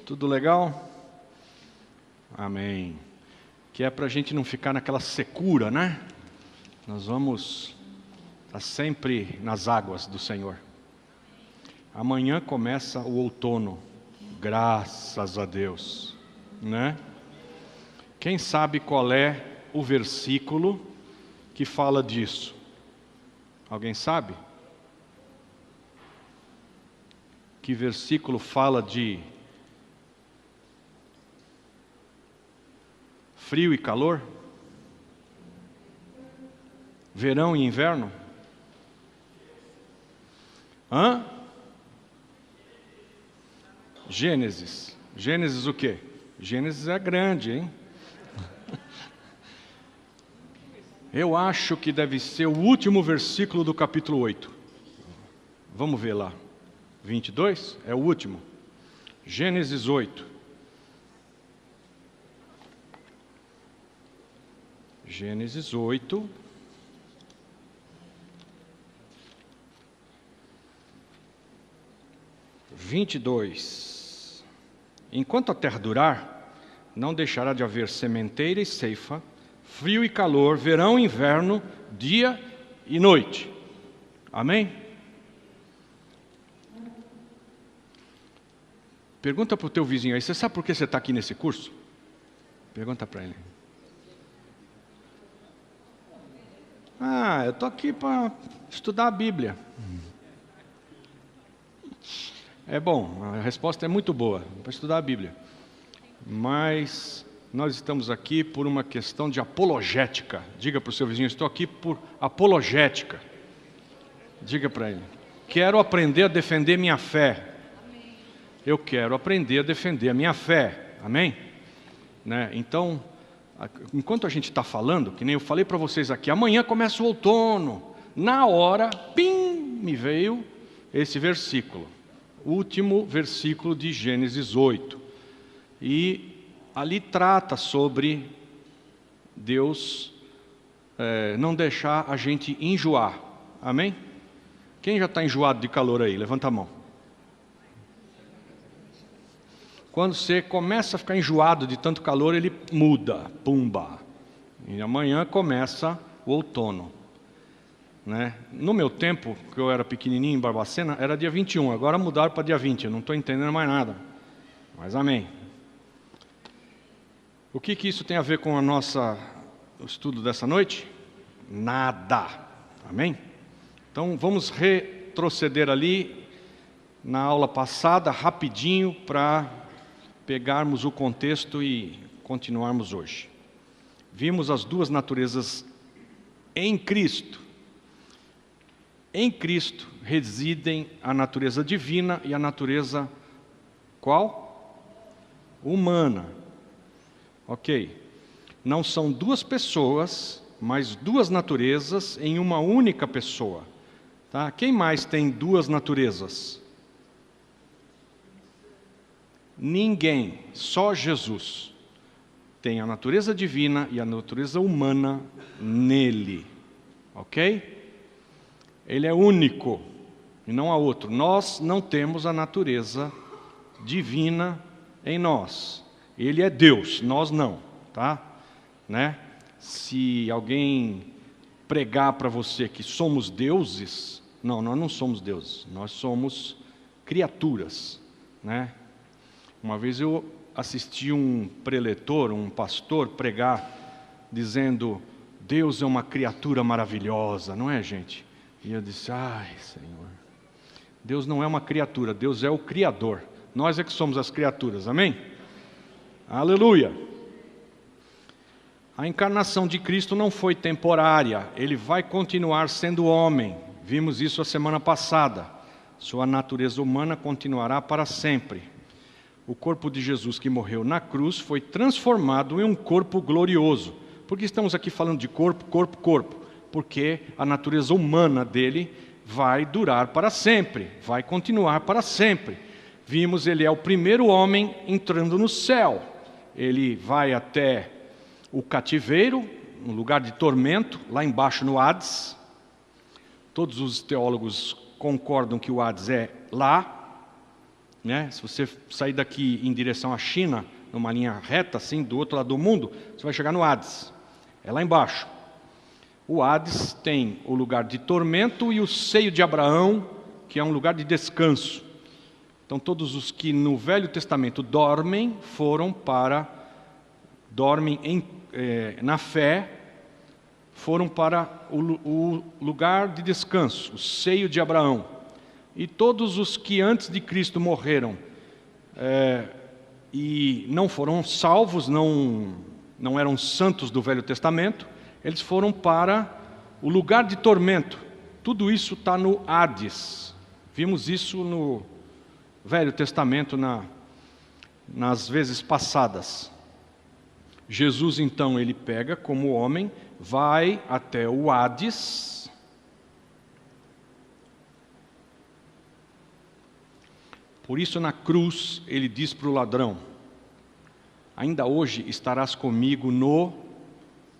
Tudo legal? Amém. Que é para a gente não ficar naquela secura, né? Nós vamos estar sempre nas águas do Senhor. Amanhã começa o outono, graças a Deus, né? Quem sabe qual é o versículo que fala disso? Alguém sabe? Que versículo fala de frio e calor? Verão e inverno? Gênesis. Gênesis o quê? Gênesis é grande, hein? Eu acho que deve ser o último versículo do capítulo 8. Vamos ver lá. 22? É o último. Gênesis 8. Gênesis 8. (22) Enquanto a terra durar, não deixará de haver sementeira e ceifa, frio e calor, verão e inverno, dia e noite. Amém? Pergunta para o teu vizinho aí, você sabe por que você está aqui nesse curso? Pergunta para ele. Eu estou aqui para estudar a Bíblia. É bom, a resposta é muito boa, para estudar a Bíblia. Mas nós estamos aqui por uma questão de apologética. Diga para o seu vizinho, estou aqui por apologética. Diga para ele, quero aprender a defender minha fé. Eu quero aprender a defender a minha fé. Amém? Né? Então, enquanto a gente está falando, que nem eu falei para vocês aqui, amanhã começa o outono. Na hora, me veio esse versículo. Último versículo de Gênesis 8. E ali trata sobre Deus não deixar a gente enjoar. Amém? Quem já está enjoado de calor aí? Levanta a mão. Quando você começa a ficar enjoado de tanto calor, ele muda, pumba. E amanhã começa o outono. Né? No meu tempo, que eu era pequenininho em Barbacena, era dia 21, agora mudaram para dia 20, eu não estou entendendo mais nada. Mas amém. O que isso tem a ver com o estudo dessa noite? Nada. Amém? Então vamos retroceder ali na aula passada, rapidinho, para pegarmos o contexto e continuarmos hoje. Vimos as duas naturezas em Cristo. Em Cristo residem a natureza divina e a natureza qual? Humana. Ok. Não são duas pessoas, mas duas naturezas em uma única pessoa. Tá? Quem mais tem duas naturezas? Ninguém, só Jesus tem a natureza divina e a natureza humana nele, ok? Ele é único e não há outro. Nós não temos a natureza divina em nós. Ele é Deus, nós não, tá? Né? Se alguém pregar para você que somos deuses, não, nós não somos deuses, nós somos criaturas, né? Uma vez eu assisti um preletor, um pastor, pregar, dizendo, Deus é uma criatura maravilhosa, não é, gente? E eu disse, ai, Senhor, Deus não é uma criatura, Deus é o Criador. Nós é que somos as criaturas, amém? Aleluia! A encarnação de Cristo não foi temporária, Ele vai continuar sendo homem. Vimos isso a semana passada. Sua natureza humana continuará para sempre. O corpo de Jesus que morreu na cruz foi transformado em um corpo glorioso. Por que estamos aqui falando de corpo, corpo, corpo? Porque a natureza humana dele vai durar para sempre, vai continuar para sempre. Vimos, ele é o primeiro homem entrando no céu. Ele vai até o cativeiro, um lugar de tormento, lá embaixo no Hades. Todos os teólogos concordam que o Hades é lá. né? Se você sair daqui em direção à China, numa linha reta, assim, do outro lado do mundo, você vai chegar no Hades. É lá embaixo. O Hades tem o lugar de tormento e o seio de Abraão, que é um lugar de descanso. Então, todos os que no Velho Testamento dormem, na fé, foram para o lugar de descanso, o seio de Abraão. E todos os que antes de Cristo morreram e não foram salvos, não eram santos do Velho Testamento, eles foram para o lugar de tormento. Tudo isso está no Hades. Vimos isso no Velho Testamento nas vezes passadas. Jesus, então, ele pega como homem, vai até o Hades, por isso na cruz ele diz para o ladrão: ainda hoje estarás comigo no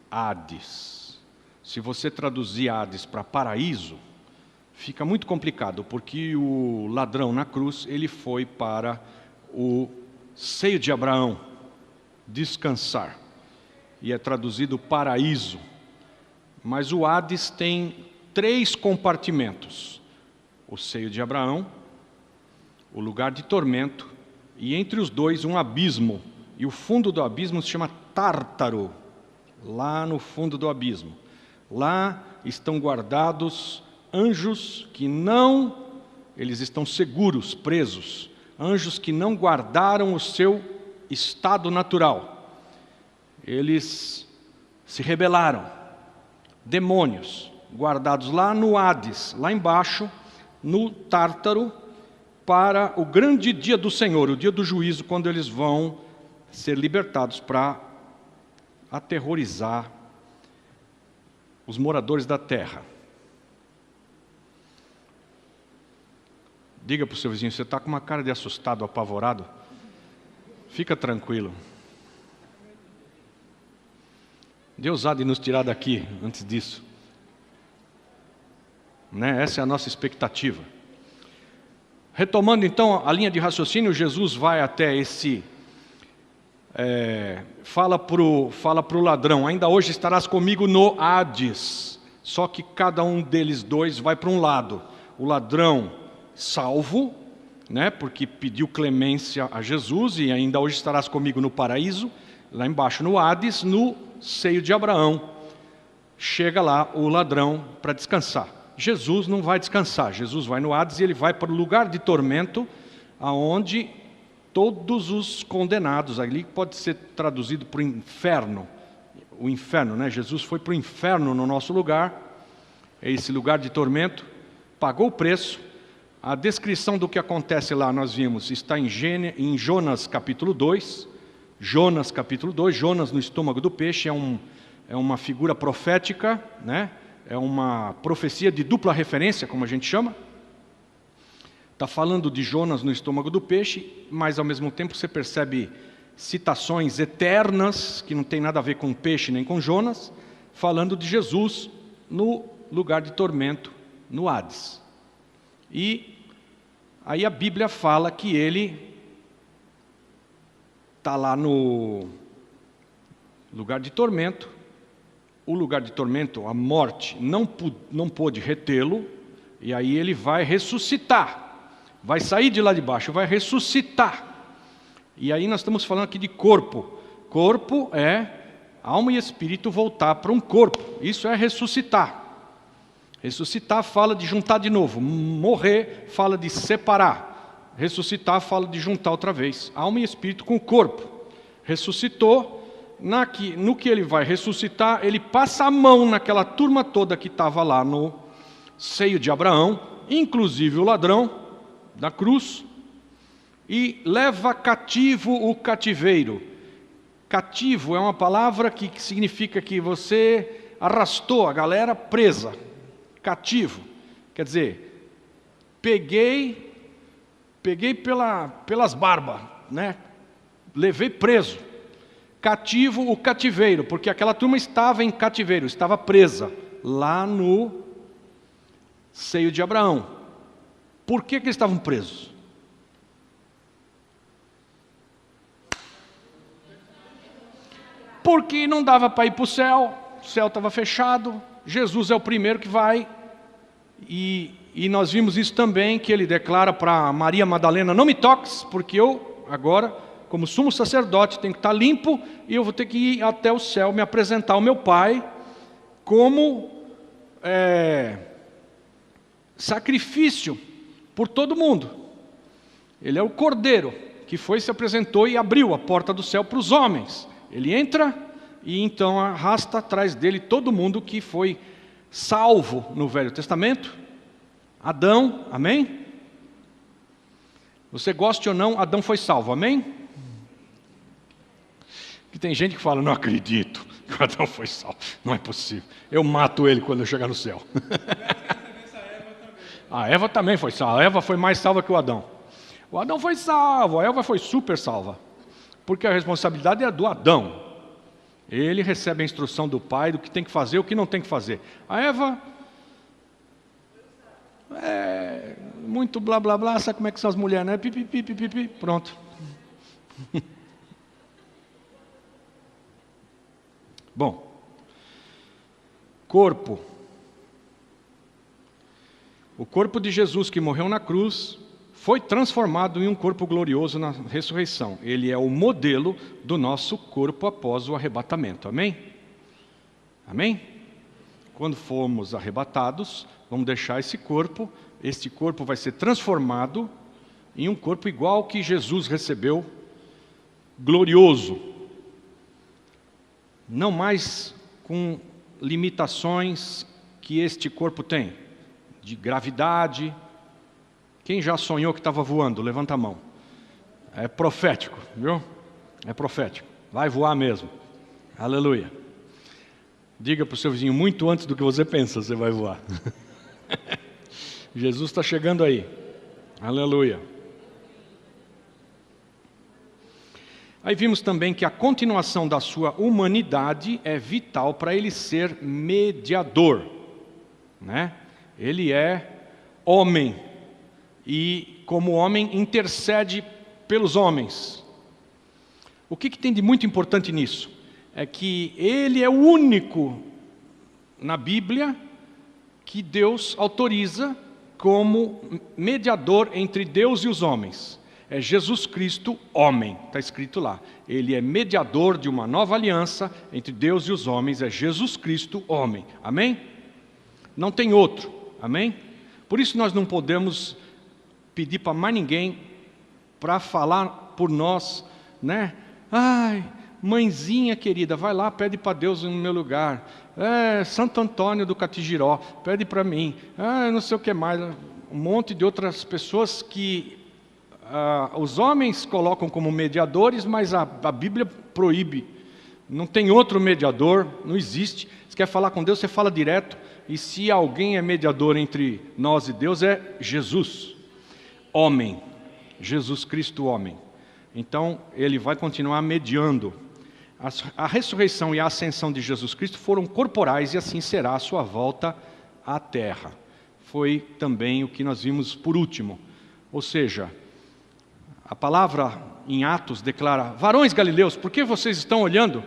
Hades. Se você traduzir Hades para paraíso, fica muito complicado, porque o ladrão na cruz, ele foi para o seio de Abraão descansar, e é traduzido paraíso. Mas o Hades tem 3 compartimentos: o seio de Abraão, o lugar de tormento, e entre os dois um abismo, e o fundo do abismo se chama Tártaro. Lá no fundo do abismo, lá estão guardados anjos que eles estão seguros, presos, anjos que não guardaram o seu estado natural, eles se rebelaram, demônios, guardados lá no Hades, lá embaixo, no Tártaro, para o grande dia do Senhor, o dia do juízo, quando eles vão ser libertados para aterrorizar os moradores da terra. Diga para o seu vizinho: você está com uma cara de assustado, apavorado? Fica tranquilo. Deus há de nos tirar daqui antes disso. Né? Essa é a nossa expectativa. Retomando então a linha de raciocínio, Jesus vai até esse... fala para o ladrão: ainda hoje estarás comigo no Hades. Só que cada um deles dois vai para um lado. O ladrão salvo, né, porque pediu clemência a Jesus, e ainda hoje estarás comigo no paraíso. Lá embaixo no Hades, no seio de Abraão, chega lá o ladrão para descansar. Jesus não vai descansar. Jesus vai no Hades e ele vai para o lugar de tormento, aonde todos os condenados, ali pode ser traduzido para o inferno. O inferno, né? Jesus foi para o inferno no nosso lugar, é esse lugar de tormento, pagou o preço. A descrição do que acontece lá, nós vimos, está em Jonas capítulo 2. Jonas capítulo 2, Jonas no estômago do peixe, é uma figura profética, né? É uma profecia de dupla referência, como a gente chama. Está falando de Jonas no estômago do peixe, mas ao mesmo tempo você percebe citações eternas, que não tem nada a ver com peixe nem com Jonas, falando de Jesus no lugar de tormento, no Hades. E aí a Bíblia fala que ele está lá no lugar de tormento. O lugar de tormento, a morte, não pôde retê-lo, e aí ele vai ressuscitar, vai sair de lá de baixo, vai ressuscitar. E aí nós estamos falando aqui de corpo. Corpo é alma e espírito voltar para um corpo, isso é ressuscitar. Ressuscitar fala de juntar de novo, morrer fala de separar, ressuscitar fala de juntar outra vez, alma e espírito com o corpo. Ressuscitou. No que ele vai ressuscitar, ele passa a mão naquela turma toda que estava lá no seio de Abraão, inclusive o ladrão da cruz, e leva cativo o cativeiro. Cativo é uma palavra que significa que você arrastou a galera presa. Cativo, quer dizer, peguei pelas barbas, né? Levei preso. Cativo o cativeiro, porque aquela turma estava em cativeiro, estava presa lá no seio de Abraão. Por que eles estavam presos? porque não dava para ir para o céu estava fechado, Jesus é o primeiro que vai, e nós vimos isso também, que ele declara para Maria Madalena, não me toques, porque eu agora, como sumo sacerdote, tenho que estar limpo, e eu vou ter que ir até o céu, me apresentar ao meu Pai, como sacrifício por todo mundo. Ele é o Cordeiro, que foi, se apresentou e abriu a porta do céu para os homens. Ele entra e então arrasta atrás dele todo mundo que foi salvo no Velho Testamento. Adão, amém? Você goste ou não, Adão foi salvo, amém? Que tem gente que fala, não acredito que Adão foi salvo, não é possível, eu mato ele quando eu chegar no céu. A Eva também foi salva, a Eva foi mais salva que o Adão. O Adão foi salvo, a Eva foi super salva, porque a responsabilidade é do Adão. Ele recebe a instrução do pai do que tem que fazer e o que não tem que fazer. A Eva, muito blá blá blá, sabe como é que são as mulheres, né? Pipi, pipi, pipi, pronto. Bom, corpo. O corpo de Jesus que morreu na cruz foi transformado em um corpo glorioso na ressurreição. Ele é o modelo do nosso corpo após o arrebatamento. Amém? Amém? Quando formos arrebatados, vamos deixar esse corpo. Este corpo vai ser transformado em um corpo igual que Jesus recebeu, glorioso. Não mais com limitações que este corpo tem, de gravidade. Quem já sonhou que estava voando? Levanta a mão. É profético, viu? É profético. Vai voar mesmo. Aleluia. Diga para o seu vizinho, muito antes do que você pensa, você vai voar. Jesus está chegando aí. Aleluia. Aí vimos também que a continuação da sua humanidade é vital para ele ser mediador, né? Ele é homem. E, como homem, intercede pelos homens. O que tem de muito importante nisso? É que ele é o único na Bíblia que Deus autoriza como mediador entre Deus e os homens. É Jesus Cristo, homem, está escrito lá. Ele é mediador de uma nova aliança entre Deus e os homens, é Jesus Cristo, homem. Amém? Não tem outro. Amém? Por isso nós não podemos pedir para mais ninguém para falar por nós, né? Ai, mãezinha querida, vai lá, pede para Deus no meu lugar. Santo Antônio do Catigiró, pede para mim. Não sei o que mais. Um monte de outras pessoas que os homens colocam como mediadores, mas a Bíblia proíbe. Não tem outro mediador, não existe. Se quer falar com Deus, você fala direto. E se alguém é mediador entre nós e Deus, é Jesus. Homem, Jesus Cristo homem. Então, ele vai continuar mediando. A ressurreição e a ascensão de Jesus Cristo foram corporais e assim será a sua volta à terra. Foi também o que nós vimos por último. Ou seja, a palavra em Atos declara, varões galileus, por que vocês estão olhando?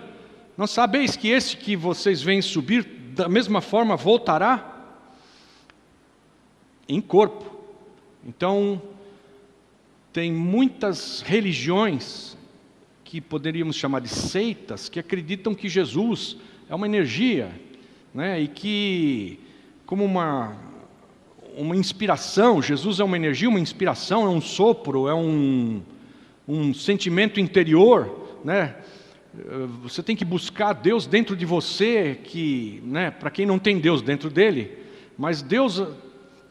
Não sabeis que esse que vocês veem subir, da mesma forma voltará? Em corpo. Então, tem muitas religiões que poderíamos chamar de seitas, que acreditam que Jesus é uma energia, né? E que, como uma inspiração, Jesus é uma energia, uma inspiração, é um sopro, é um sentimento interior, né? Você tem que buscar Deus dentro de você, que, né, para quem não tem Deus dentro dele, mas Deus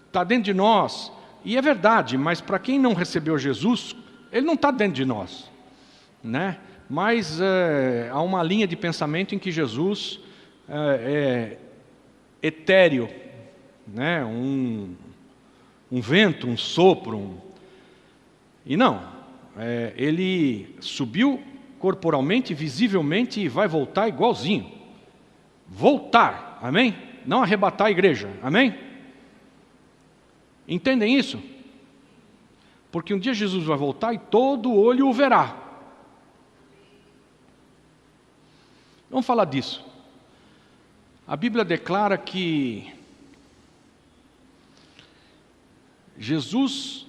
está dentro de nós. E é verdade, mas para quem não recebeu Jesus, ele não está dentro de nós, né? Mas há uma linha de pensamento em que Jesus é etéreo, né? Um vento, um sopro. E não, ele subiu corporalmente, visivelmente, e vai voltar igualzinho. Voltar, amém? Não arrebatar a igreja, amém? Entendem isso? Porque um dia Jesus vai voltar e todo olho o verá. Vamos falar disso. A Bíblia declara que Jesus,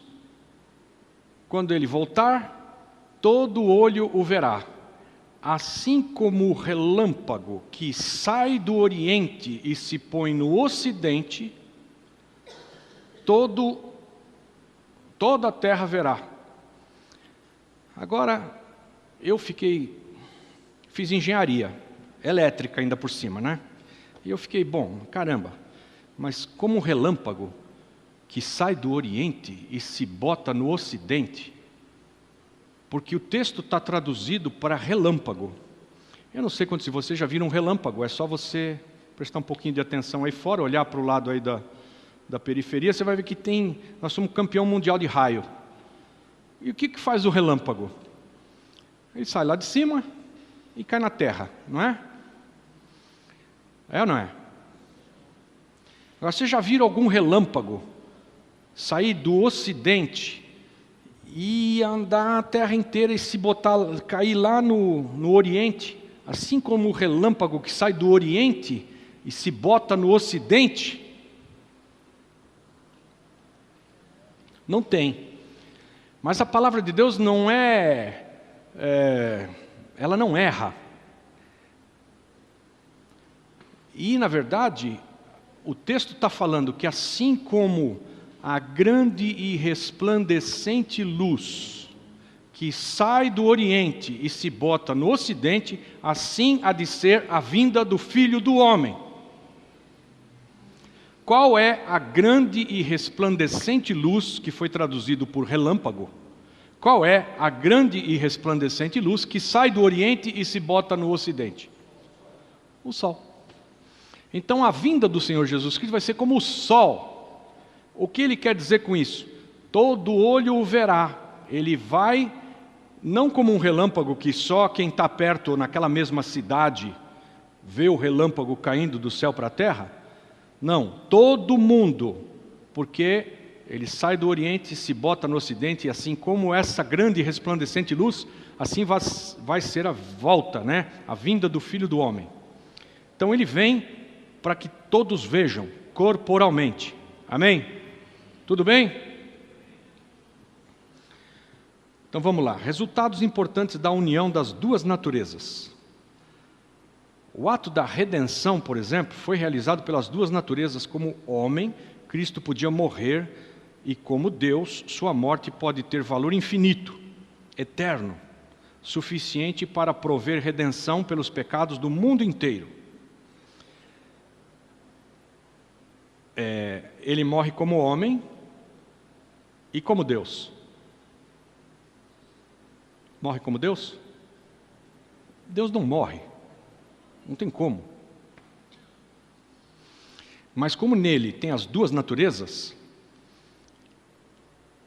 quando Ele voltar, todo olho o verá. Assim como o relâmpago que sai do Oriente e se põe no Ocidente, toda a terra verá. Agora, fiz engenharia, elétrica ainda por cima, né? E eu fiquei, caramba, mas como um relâmpago que sai do Oriente e se bota no Ocidente, porque o texto está traduzido para relâmpago. Eu não sei quantos de vocês já viram um relâmpago, é só você prestar um pouquinho de atenção aí fora, olhar para o lado aí da periferia, você vai ver que nós somos campeão mundial de raio. E o que faz o relâmpago? Ele sai lá de cima e cai na terra, não é? É ou não é? Agora, vocês já viram algum relâmpago sair do Ocidente e andar a terra inteira e cair lá no Oriente, assim como o relâmpago que sai do Oriente e se bota no Ocidente? Não tem. Mas a palavra de Deus não ela não erra. E, na verdade, o texto está falando que assim como a grande e resplandecente luz que sai do Oriente e se bota no Ocidente, assim há de ser a vinda do Filho do Homem. Qual é a grande e resplandecente luz que foi traduzido por relâmpago? Qual é a grande e resplandecente luz que sai do Oriente e se bota no Ocidente? O sol. Então a vinda do Senhor Jesus Cristo vai ser como o sol. O que ele quer dizer com isso? Todo olho o verá. Ele vai, não como um relâmpago que só quem está perto naquela mesma cidade vê o relâmpago caindo do céu para a terra. Não, todo mundo, porque ele sai do Oriente e se bota no Ocidente, e assim como essa grande e resplandecente luz, assim vai ser a volta, né? A vinda do Filho do Homem. Então ele vem para que todos vejam corporalmente. Amém? Tudo bem? Então vamos lá. Resultados importantes da união das duas naturezas. O ato da redenção, por exemplo, foi realizado pelas duas naturezas. Como homem, Cristo podia morrer, e como Deus, sua morte pode ter valor infinito, eterno, suficiente para prover redenção pelos pecados do mundo inteiro. Ele morre como homem e como Deus. Morre como Deus? Deus não morre. Não tem como. Mas como nele tem as duas naturezas,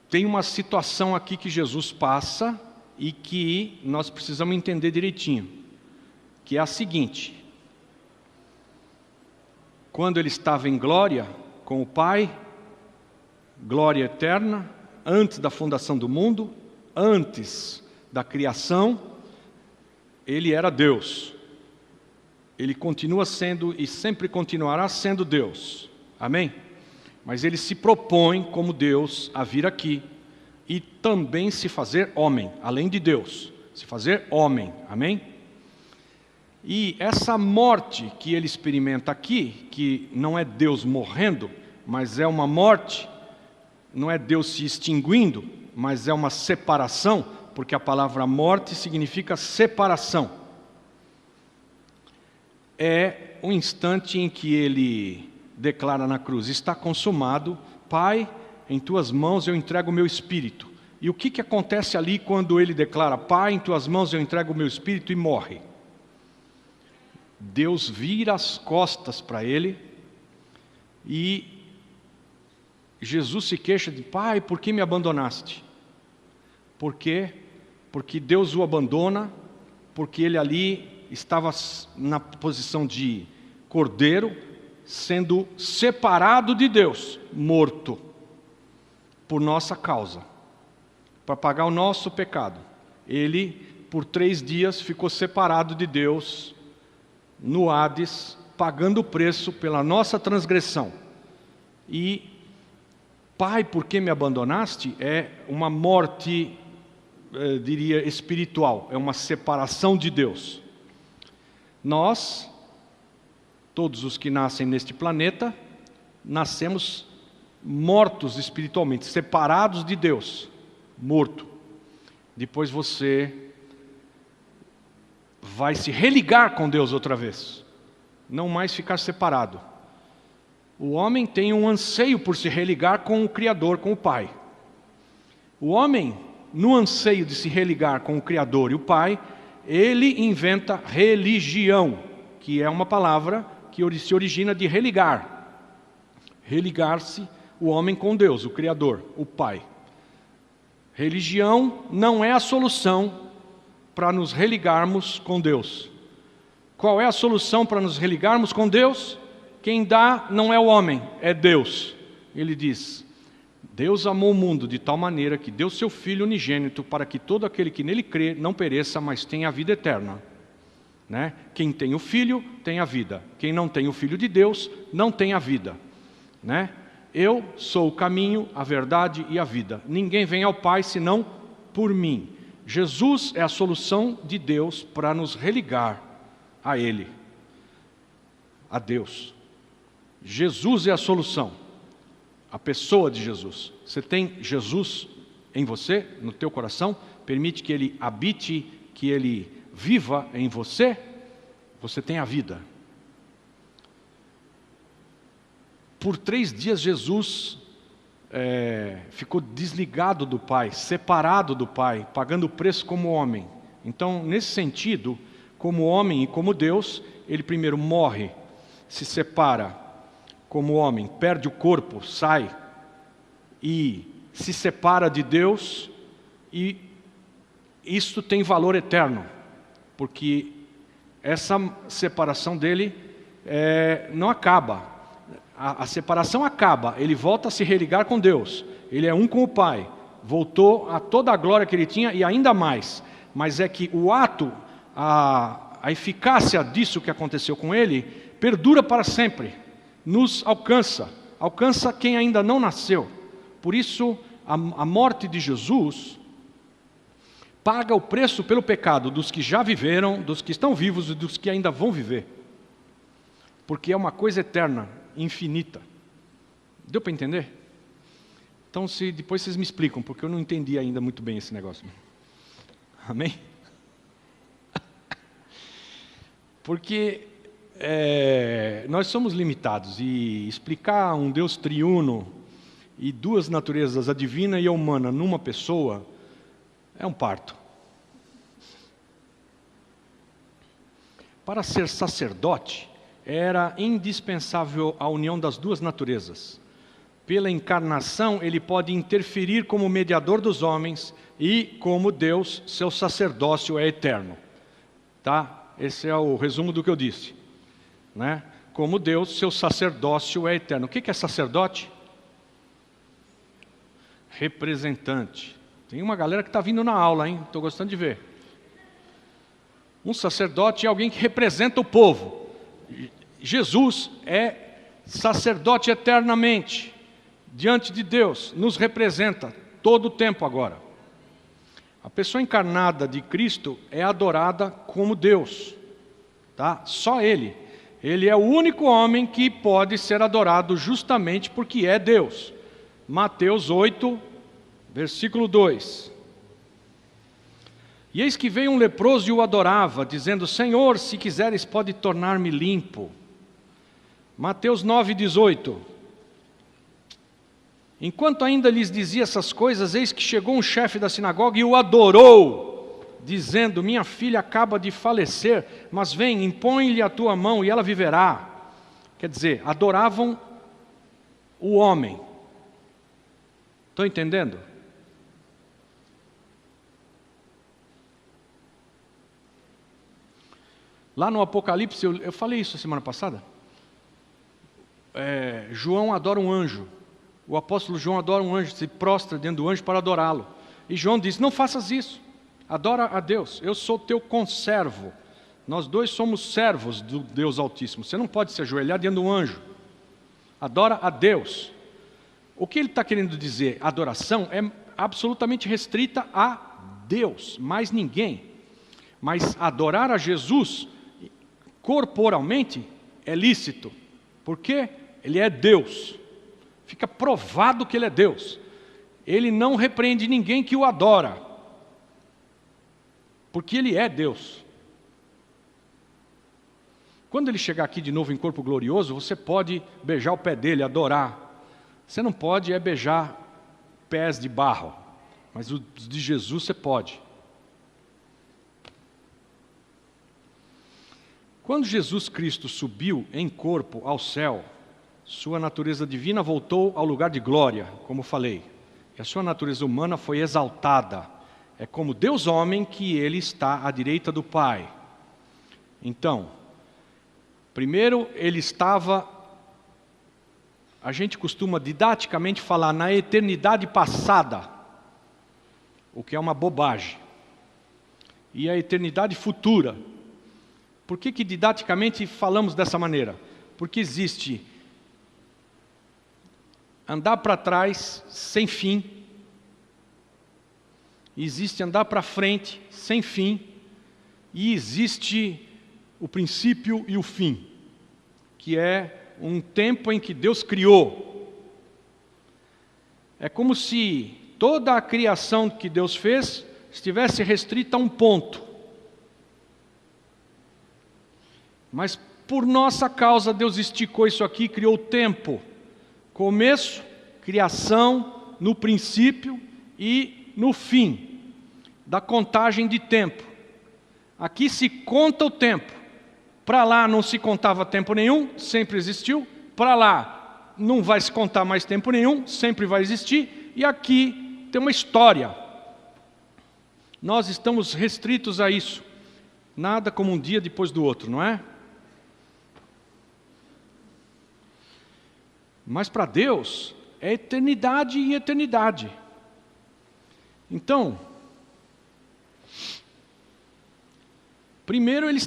tem uma situação aqui que Jesus passa e que nós precisamos entender direitinho, que é a seguinte: quando ele estava em glória com o Pai, glória eterna, antes da fundação do mundo, antes da criação, ele era Deus. Ele continua sendo e sempre continuará sendo Deus. Amém? Mas ele se propõe como Deus a vir aqui e também se fazer homem, além de Deus, se fazer homem. Amém? E essa morte que ele experimenta aqui, que não é Deus morrendo, mas é uma morte, não é Deus se extinguindo, mas é uma separação, porque a palavra morte significa separação. É o instante em que ele declara na cruz: está consumado, Pai, em tuas mãos eu entrego o meu espírito. E o que acontece ali quando ele declara: Pai, em tuas mãos eu entrego o meu espírito, e morre? Deus vira as costas para ele e Jesus se queixa de: Pai, por que me abandonaste? Por quê? Porque Deus o abandona, porque ele ali estava na posição de cordeiro, sendo separado de Deus, morto, por nossa causa, para pagar o nosso pecado. Ele, por 3 dias, ficou separado de Deus, no Hades, pagando o preço pela nossa transgressão. E, Pai, por que me abandonaste? É uma morte, diria, espiritual, é uma separação de Deus. Nós, todos os que nascem neste planeta, nascemos mortos espiritualmente, separados de Deus, morto. Depois você vai se religar com Deus outra vez, não mais ficar separado. O homem tem um anseio por se religar com o Criador, com o Pai. O homem, no anseio de se religar com o Criador e o Pai, ele inventa religião, que é uma palavra que se origina de religar. Religar-se o homem com Deus, o Criador, o Pai. Religião não é a solução para nos religarmos com Deus. Qual é a solução para nos religarmos com Deus? Quem dá não é o homem, é Deus. Ele diz: Deus amou o mundo de tal maneira que deu seu Filho unigênito para que todo aquele que nele crê não pereça, mas tenha a vida eterna. Né? Quem tem o Filho tem a vida. Quem não tem o Filho de Deus não tem a vida. Né? Eu sou o caminho, a verdade e a vida. Ninguém vem ao Pai senão por mim. Jesus é a solução de Deus para nos religar a Ele, a Deus. Jesus é a solução, a pessoa de Jesus. Você tem Jesus em você, no teu coração? Permite que Ele habite, que Ele viva em você? Você tem a vida. Por 3 dias Jesus ficou desligado do Pai, separado do Pai, pagando o preço como homem. Então, nesse sentido, como homem e como Deus, Ele primeiro morre, se separa como homem, perde o corpo, sai e se separa de Deus, e isto tem valor eterno, porque essa separação dele não acaba. A separação acaba, ele volta a se religar com Deus, ele é um com o Pai, voltou a toda a glória que ele tinha e ainda mais, mas é que o ato, a eficácia disso que aconteceu com ele, perdura para sempre, nos alcança quem ainda não nasceu. Por isso, a morte de Jesus paga o preço pelo pecado dos que já viveram, dos que estão vivos e dos que ainda vão viver, porque é uma coisa eterna, infinita. Deu para entender? Então, depois vocês me explicam, porque eu não entendi ainda muito bem esse negócio. Amém? Porque nós somos limitados, e explicar um Deus triuno e 2 naturezas, a divina e a humana, numa pessoa, é um parto. Para ser sacerdote, era indispensável a união das 2 naturezas. Pela encarnação, ele pode interferir como mediador dos homens, e como Deus, seu sacerdócio é eterno. Tá? Esse é o resumo do que eu disse. Né? Como Deus, seu sacerdócio é eterno. O que é sacerdote? Representante. Tem uma galera que está vindo na aula, hein? Estou gostando de ver. Um sacerdote é alguém que representa o povo. Jesus é sacerdote eternamente, diante de Deus, nos representa todo o tempo agora. A pessoa encarnada de Cristo é adorada como Deus, tá? Só Ele. Ele é o único homem que pode ser adorado justamente porque é Deus. Mateus 8, versículo 2. E eis que veio um leproso e o adorava, dizendo: Senhor, se quiseres, pode tornar-me limpo. Mateus 9, 18. Enquanto ainda lhes dizia essas coisas, eis que chegou um chefe da sinagoga e o adorou, dizendo: minha filha acaba de falecer, mas vem, impõe-lhe a tua mão e ela viverá. Quer dizer, adoravam o homem. Estão entendendo? Lá no Apocalipse, eu falei isso semana passada. João adora um anjo. O apóstolo João adora um anjo, se prostra dentro do anjo para adorá-lo. E João diz: não faças isso, adora a Deus, eu sou teu conservo. Nós dois somos servos do Deus Altíssimo. Você não pode se ajoelhar diante de um anjo. Adora a Deus. O que ele está querendo dizer? Adoração é absolutamente restrita a Deus, mais ninguém. Mas adorar a Jesus corporalmente é lícito. Porque ele é Deus. Fica provado que ele é Deus. Ele não repreende ninguém que o adora. Porque ele é Deus. Quando ele chegar aqui de novo em corpo glorioso, você pode beijar o pé dele, adorar. Você não pode beijar pés de barro. Mas os de Jesus você pode. Quando Jesus Cristo subiu em corpo ao céu, sua natureza divina voltou ao lugar de glória, como falei. E a sua natureza humana foi exaltada. É como Deus homem que ele está à direita do Pai. Então, primeiro ele estava, a gente costuma didaticamente falar na eternidade passada, o que é uma bobagem. E a eternidade futura. Por que didaticamente falamos dessa maneira? Porque existe andar para trás sem fim, existe andar para frente sem fim, e existe o princípio e o fim, que é um tempo em que Deus criou. É como se toda a criação que Deus fez estivesse restrita a um ponto. Mas por nossa causa Deus esticou isso aqui, criou o tempo. Começo, criação, no princípio e no fim da contagem de tempo. Aqui se conta o tempo. Para lá não se contava tempo nenhum, sempre existiu. Para lá não vai se contar mais tempo nenhum, sempre vai existir. E aqui tem uma história. Nós estamos restritos a isso. Nada como um dia depois do outro, não é? Mas para Deus é eternidade e eternidade. Então, primeiro ele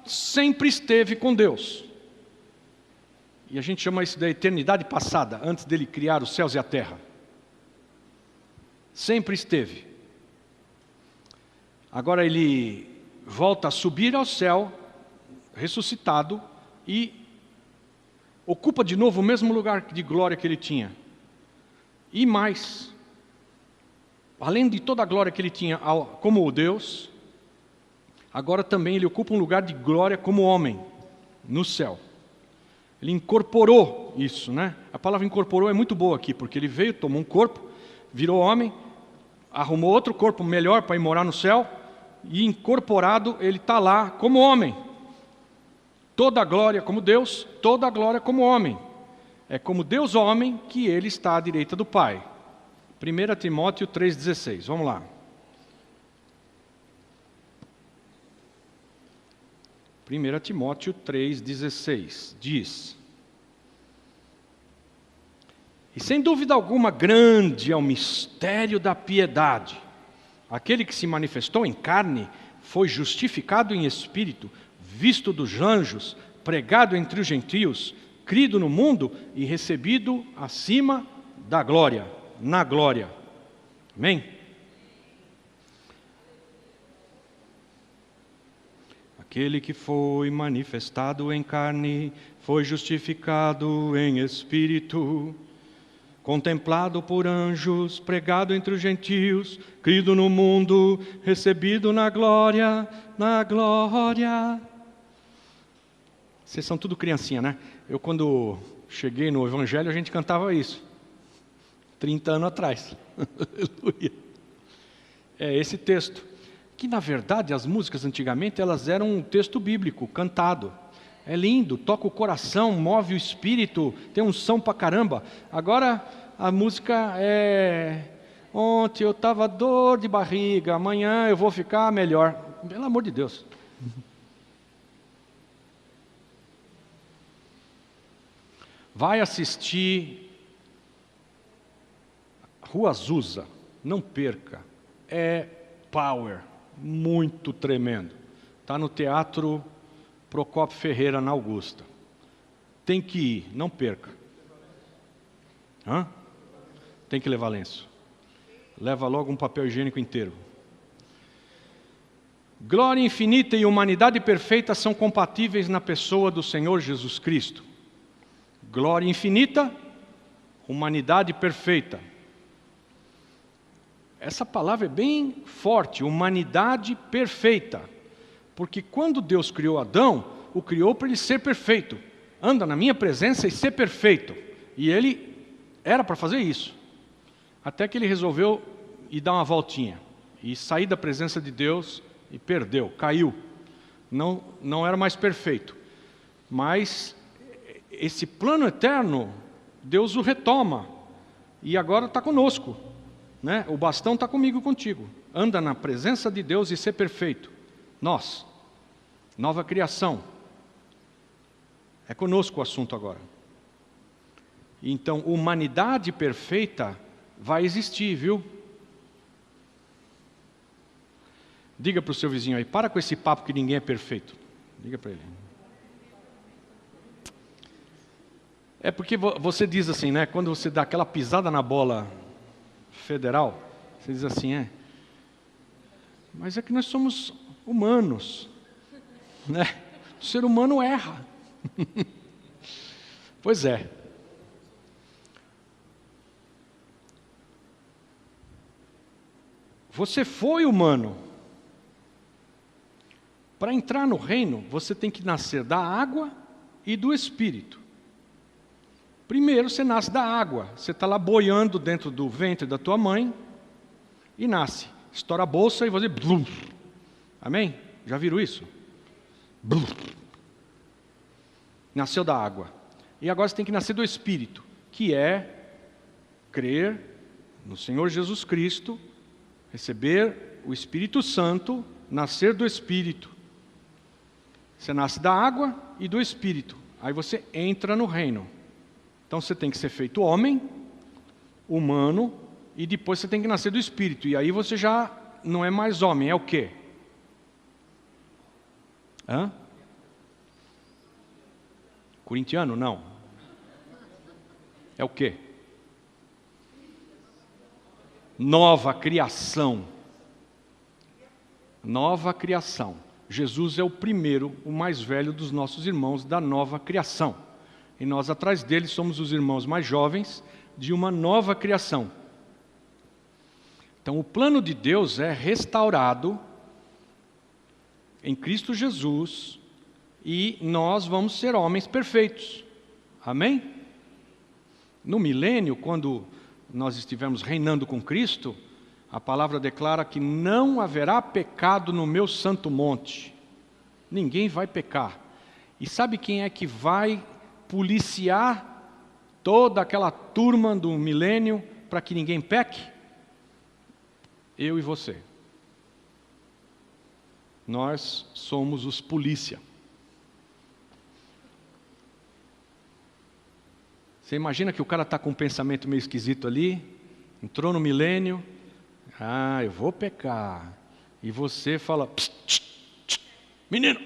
sempre esteve com Deus. E a gente chama isso da eternidade passada, antes dele criar os céus e a terra. Sempre esteve. Agora ele volta a subir ao céu, ressuscitado, e ocupa de novo o mesmo lugar de glória que ele tinha. E mais, além de toda a glória que ele tinha como Deus, agora também ele ocupa um lugar de glória como homem, no céu. Ele incorporou isso, né? A palavra incorporou é muito boa aqui, porque ele veio, tomou um corpo, virou homem, arrumou outro corpo melhor para ir morar no céu, e incorporado ele está lá como homem. Toda a glória como Deus, toda a glória como homem. É como Deus homem que ele está à direita do Pai. 1 Timóteo 3,16, vamos lá. 1 Timóteo 3,16 diz: E sem dúvida alguma grande é o mistério da piedade. Aquele que se manifestou em carne foi justificado em espírito, visto dos anjos, pregado entre os gentios, crido no mundo e recebido acima da glória, na glória. Amém? Aquele que foi manifestado em carne, foi justificado em espírito, contemplado por anjos, pregado entre os gentios, crido no mundo, recebido na glória, na glória. Vocês são tudo criancinha, né? Eu quando cheguei no Evangelho, a gente cantava isso. 30 anos atrás. Aleluia. É esse texto. Que na verdade as músicas antigamente elas eram um texto bíblico, cantado. É lindo, toca o coração, move o espírito, tem unção pra caramba. Agora a música é: ontem eu estava dor de barriga, amanhã eu vou ficar melhor. Pelo amor de Deus. Vai assistir Rua Azusa, não perca, é power, muito tremendo. Está no Teatro Procópio Ferreira, na Augusta. Tem que ir, não perca. Hã? Tem que levar lenço. Leva logo um papel higiênico inteiro. Glória infinita e humanidade perfeita são compatíveis na pessoa do Senhor Jesus Cristo. Glória infinita, humanidade perfeita. Essa palavra é bem forte, humanidade perfeita. Porque quando Deus criou Adão, o criou para ele ser perfeito. Anda na minha presença e ser perfeito. E ele era para fazer isso. Até que ele resolveu ir dar uma voltinha. E sair da presença de Deus e perdeu, caiu. Não era mais perfeito. Mas esse plano eterno, Deus o retoma. E agora está conosco. Né? O bastão está comigo e contigo. Anda na presença de Deus e ser perfeito. Nós, nova criação. É conosco o assunto agora. Então, humanidade perfeita vai existir, viu? Diga para o seu vizinho aí, para com esse papo que ninguém é perfeito. Diga para ele. É porque você diz assim, né? Quando você dá aquela pisada na bola federal, você diz assim, mas é que nós somos humanos, né? O ser humano erra. Pois é. Você foi humano. Para entrar no reino, você tem que nascer da água e do Espírito. Primeiro você nasce da água. Você está lá boiando dentro do ventre da tua mãe e nasce. Estoura a bolsa e você... Blum. Amém? Já viram isso? Blum. Nasceu da água. E agora você tem que nascer do Espírito, que é crer no Senhor Jesus Cristo, receber o Espírito Santo, nascer do Espírito. Você nasce da água e do Espírito. Aí você entra no reino. Então você tem que ser feito homem, humano, e depois você tem que nascer do Espírito. E aí você já não é mais homem, é o quê? Corintiano? Não. É o quê? Nova criação. Nova criação. Jesus é o primeiro, o mais velho dos nossos irmãos da nova criação. E nós atrás dele somos os irmãos mais jovens de uma nova criação. Então o plano de Deus é restaurado em Cristo Jesus e nós vamos ser homens perfeitos. Amém? No milênio, quando nós estivermos reinando com Cristo, a palavra declara que não haverá pecado no meu santo monte. Ninguém vai pecar. E sabe quem é que vai policiar toda aquela turma do milênio para que ninguém peque? Eu e você. Nós somos os polícia. Você imagina que o cara está com um pensamento meio esquisito ali, entrou no milênio, eu vou pecar. E você fala, pss, tch, tch, menino.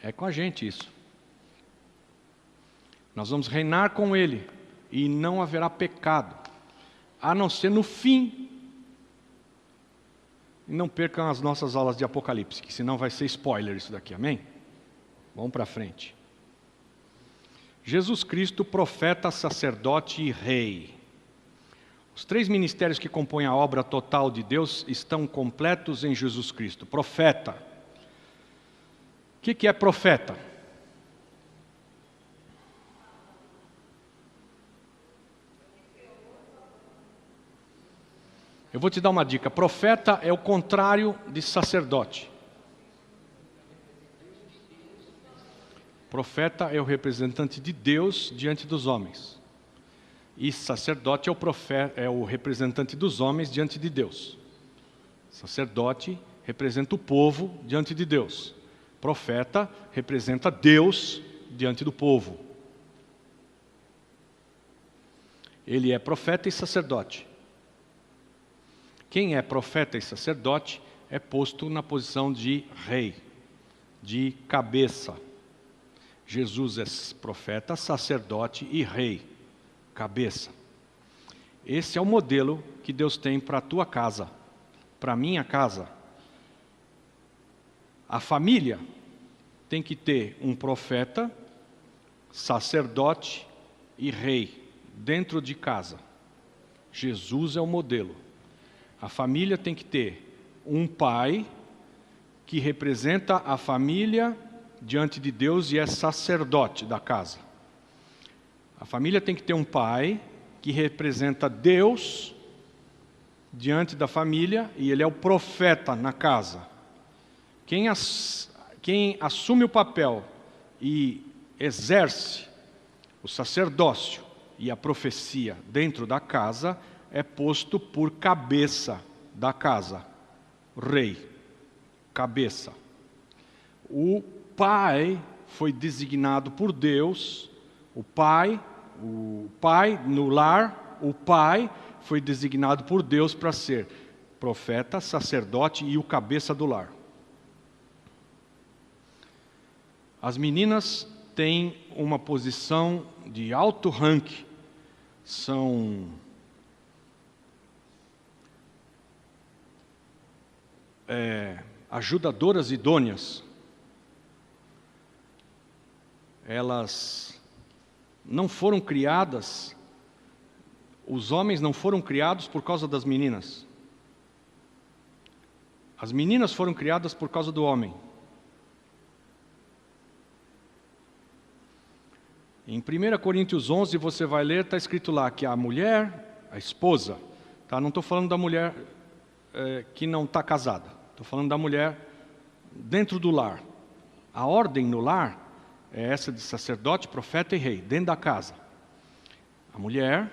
É com a gente isso. Nós vamos reinar com Ele e não haverá pecado, a não ser no fim. E não percam as nossas aulas de Apocalipse, que senão vai ser spoiler isso daqui, amém? Vamos para frente. Jesus Cristo, profeta, sacerdote e rei. Os 3 ministérios que compõem a obra total de Deus estão completos em Jesus Cristo. Profeta. O que é profeta? Eu vou te dar uma dica. Profeta é o contrário de sacerdote. Profeta é o representante de Deus diante dos homens. E sacerdote é o representante dos homens diante de Deus. Sacerdote representa o povo diante de Deus. Profeta representa Deus diante do povo. Ele é profeta e sacerdote. Quem é profeta e sacerdote é posto na posição de rei, de cabeça. Jesus é profeta, sacerdote e rei, cabeça. Esse é o modelo que Deus tem para a tua casa, para a minha casa. A família tem que ter um profeta, sacerdote e rei dentro de casa. Jesus é o modelo. A família tem que ter um pai que representa a família diante de Deus e é sacerdote da casa. A família tem que ter um pai que representa Deus diante da família e ele é o profeta na casa. Quem assume o papel e exerce o sacerdócio e a profecia dentro da casa é posto por cabeça da casa, rei, cabeça. O pai foi designado por Deus, o pai no lar, o pai foi designado por Deus para ser profeta, sacerdote e o cabeça do lar. As meninas têm uma posição de alto ranking, são ajudadoras idôneas. Elas não foram criadas, os homens não foram criados por causa das meninas. As meninas foram criadas por causa do homem. Em 1 Coríntios 11 você vai ler, está escrito lá que a mulher, a esposa, tá? Não estou falando da mulher que não está casada, estou falando da mulher dentro do lar. A ordem no lar é essa de sacerdote, profeta e rei, dentro da casa. A mulher,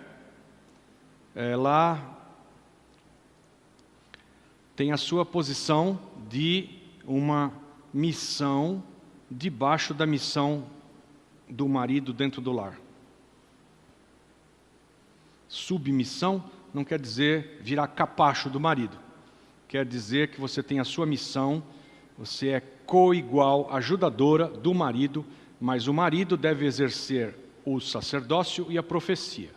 ela tem a sua posição de uma missão debaixo da missão do marido dentro do lar. Submissão não quer dizer virar capacho do marido. Quer dizer que você tem a sua missão, você é coigual, ajudadora do marido, mas o marido deve exercer o sacerdócio e a profecia.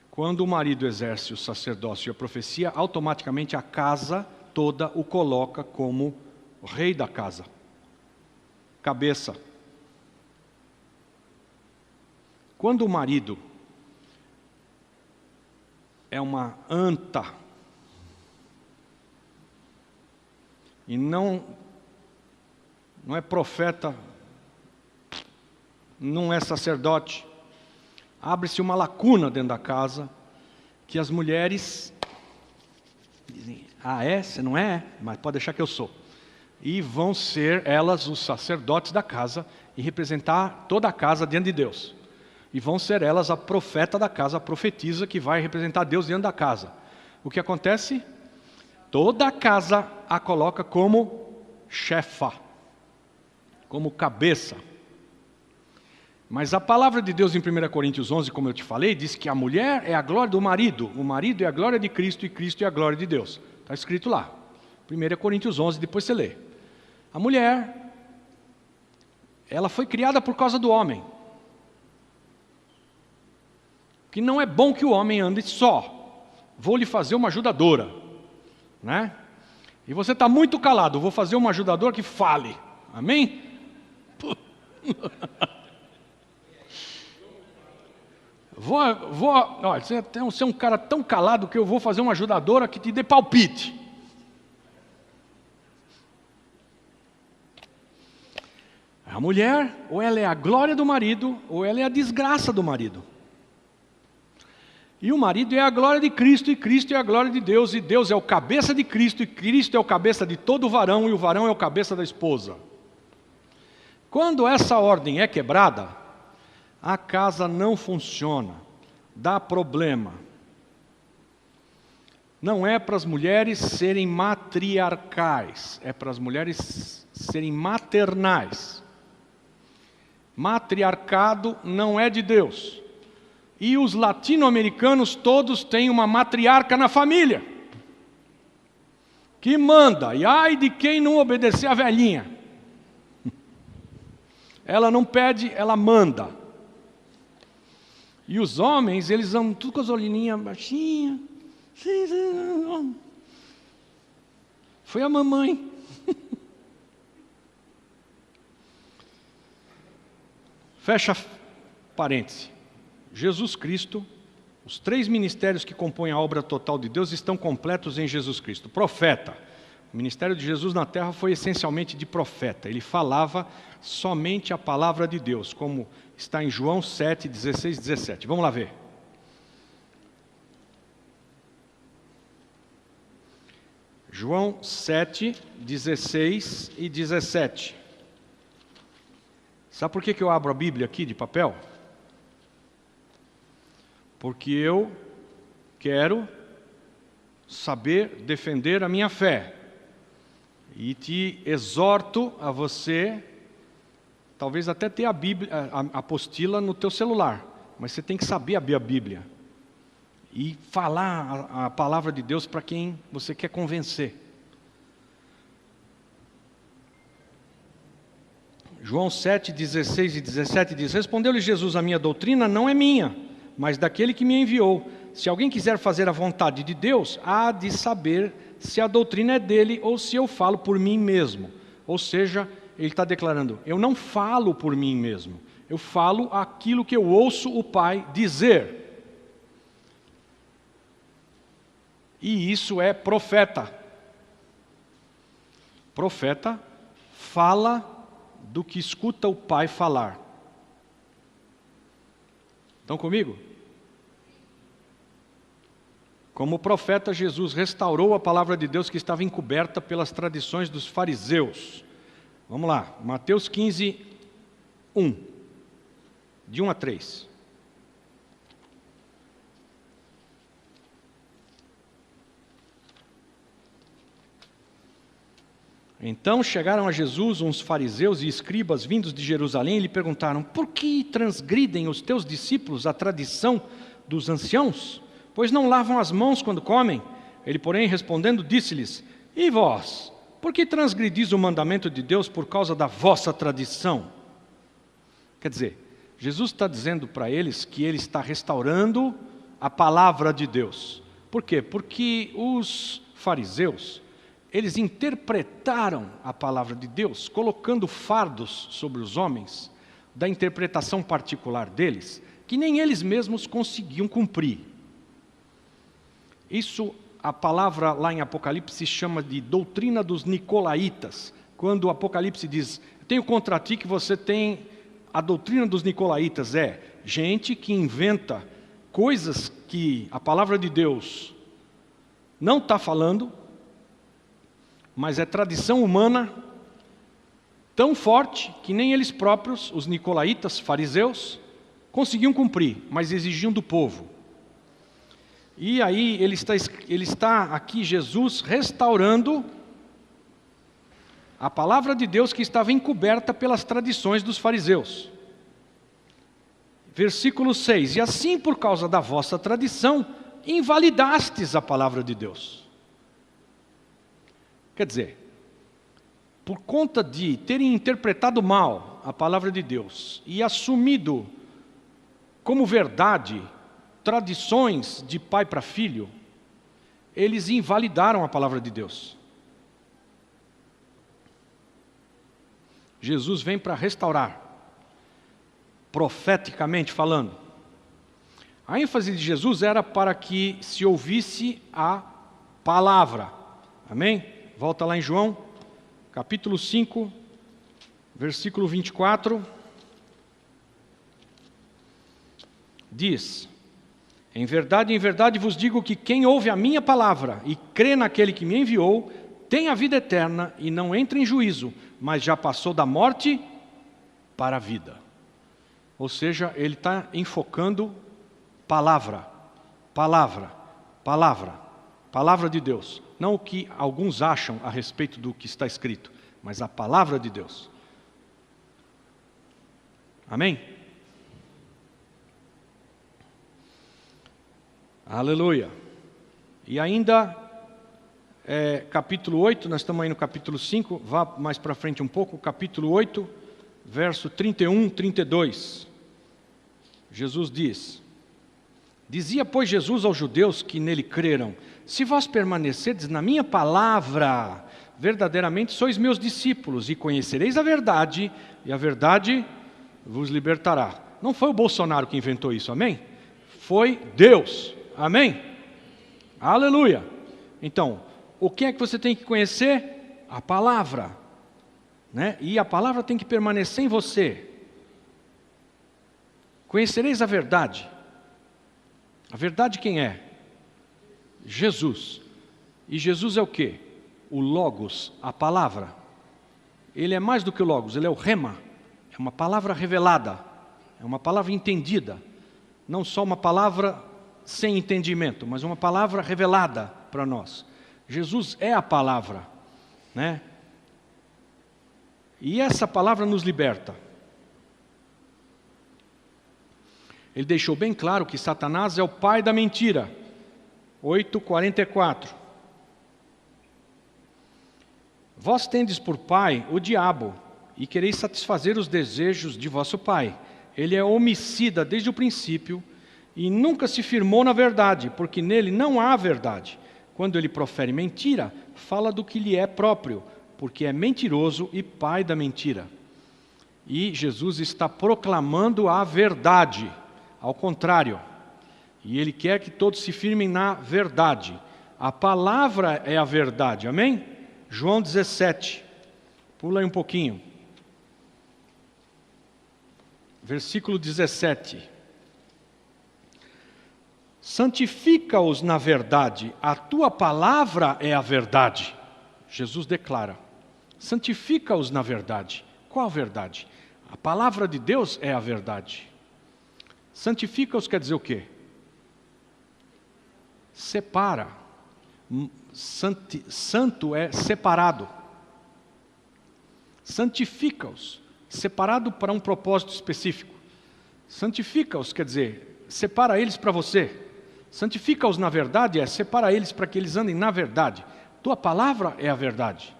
Quando o marido exerce o sacerdócio e a profecia, automaticamente a casa toda o coloca como rei da casa, cabeça. Quando o marido é uma anta e não é profeta, não é sacerdote, abre-se uma lacuna dentro da casa que as mulheres dizem, você não é? Mas pode deixar que eu sou. E vão ser elas os sacerdotes da casa e representar toda a casa diante de Deus. E vão ser elas a profeta da casa, a profetisa que vai representar Deus dentro da casa. O que acontece? Toda a casa a coloca como chefa, como cabeça. Mas a palavra de Deus em 1 Coríntios 11, como eu te falei, diz que a mulher é a glória do marido, o marido é a glória de Cristo e Cristo é a glória de Deus. Está escrito lá, 1 Coríntios 11, depois você lê. A mulher, ela foi criada por causa do homem. Que não é bom que o homem ande só. Vou lhe fazer uma ajudadora, né? E você está muito calado, vou fazer uma ajudadora que fale. Amém? Olha, você é um cara tão calado que eu vou fazer uma ajudadora que te dê palpite. A mulher, ou ela é a glória do marido, ou ela é a desgraça do marido. E o marido é a glória de Cristo, e Cristo é a glória de Deus, e Deus é o cabeça de Cristo, e Cristo é o cabeça de todo varão, e o varão é o cabeça da esposa. Quando essa ordem é quebrada, a casa não funciona, dá problema. Não é para as mulheres serem matriarcais, é para as mulheres serem maternais. Matriarcado não é de Deus. E os latino-americanos todos têm uma matriarca na família. que manda, e ai de quem não obedecer a velhinha. Ela não pede, ela manda. E os homens, eles andam tudo com as olhinhas baixinhas. Foi a mamãe. Fecha parêntese. Jesus Cristo, os 3 ministérios que compõem a obra total de Deus estão completos em Jesus Cristo. Profeta. O ministério de Jesus na terra foi essencialmente de profeta. Ele falava somente a palavra de Deus, como está em João 7, 16 e 17. Vamos lá ver. João 7, 16 e 17. Sabe por que eu abro a Bíblia aqui de papel? Porque eu quero saber defender a minha fé. E te exorto a você, talvez até ter a Bíblia, a apostila no teu celular, mas você tem que saber abrir a Bíblia e falar a palavra de Deus para quem você quer convencer. João 7, 16 e 17 diz: Respondeu-lhe Jesus: A minha doutrina não é minha, mas daquele que me enviou. Se alguém quiser fazer a vontade de Deus, há de saber se a doutrina é dele ou se eu falo por mim mesmo. Ou seja, ele está declarando: eu não falo por mim mesmo, eu falo aquilo que eu ouço o Pai dizer. E isso é profeta. Profeta fala do que escuta o Pai falar. Estão comigo? Como profeta, Jesus restaurou a palavra de Deus que estava encoberta pelas tradições dos fariseus. Vamos lá, Mateus 15, 1. De 1 a 3. Então chegaram a Jesus uns fariseus e escribas vindos de Jerusalém e lhe perguntaram: Por que transgridem os teus discípulos a tradição dos anciãos? Pois não lavam as mãos quando comem. Ele, porém, respondendo, disse-lhes: E vós, por que transgredis o mandamento de Deus por causa da vossa tradição? Quer dizer, Jesus está dizendo para eles que ele está restaurando a palavra de Deus. Por quê? Porque os fariseus, eles interpretaram a palavra de Deus, colocando fardos sobre os homens, da interpretação particular deles, que nem eles mesmos conseguiam cumprir. Isso, a palavra lá em Apocalipse chama de doutrina dos nicolaítas. Quando o Apocalipse diz: tenho contra ti que você tem a doutrina dos nicolaítas, é gente que inventa coisas que a palavra de Deus não está falando, mas é tradição humana tão forte que nem eles próprios, os nicolaítas, fariseus, conseguiam cumprir, mas exigiam do povo. E aí ele está aqui, Jesus, restaurando a palavra de Deus que estava encoberta pelas tradições dos fariseus. Versículo 6: E assim, por causa da vossa tradição, invalidastes a palavra de Deus. Quer dizer, por conta de terem interpretado mal a palavra de Deus e assumido como verdade tradições de pai para filho, eles invalidaram a palavra de Deus. Jesus vem para restaurar, profeticamente falando. A ênfase de Jesus era para que se ouvisse a palavra. Amém? Volta lá em João, capítulo 5, versículo 24. Diz: em verdade vos digo que quem ouve a minha palavra e crê naquele que me enviou, tem a vida eterna e não entra em juízo, mas já passou da morte para a vida. Ou seja, ele está enfocando palavra, palavra, palavra, palavra de Deus. Não o que alguns acham a respeito do que está escrito, mas a palavra de Deus. Amém? Aleluia. E ainda capítulo 8, nós estamos aí no capítulo 5, vá mais para frente um pouco, capítulo 8, verso 31, 32. Jesus diz: Dizia, pois, Jesus aos judeus que nele creram: Se vós permanecerdes na minha palavra, verdadeiramente sois meus discípulos, e conhecereis a verdade, e a verdade vos libertará. Não foi o Bolsonaro que inventou isso, amém? Foi Deus, amém? Aleluia! Então, o que é que você tem que conhecer? A palavra, né? E a palavra tem que permanecer em você. Conhecereis a verdade. A verdade quem é? Jesus. E Jesus é o quê? O Logos, a palavra. Ele é mais do que o Logos, ele é o Rema. É uma palavra revelada, é uma palavra entendida. Não só uma palavra sem entendimento, mas uma palavra revelada para nós. Jesus é a palavra, né? E essa palavra nos liberta. Ele deixou bem claro que Satanás é o pai da mentira. 8:44. Vós tendes por pai o diabo, e quereis satisfazer os desejos de vosso pai. Ele é homicida desde o princípio, e nunca se firmou na verdade, porque nele não há verdade. Quando ele profere mentira, fala do que lhe é próprio, porque é mentiroso e pai da mentira. E Jesus está proclamando a verdade, ao contrário. E ele quer que todos se firmem na verdade. A palavra é a verdade, amém? João 17, pula aí um pouquinho. Versículo 17. Santifica-os na verdade, a tua palavra é a verdade. Jesus declara. Santifica-os na verdade. Qual a verdade? A palavra de Deus é a verdade. Santifica-os quer dizer o quê? Separa. Santo é separado. Santifica-os. Separado para um propósito específico. Santifica-os quer dizer, separa eles para você. Santifica-os na verdade separa eles para que eles andem na verdade. Tua palavra é a verdade.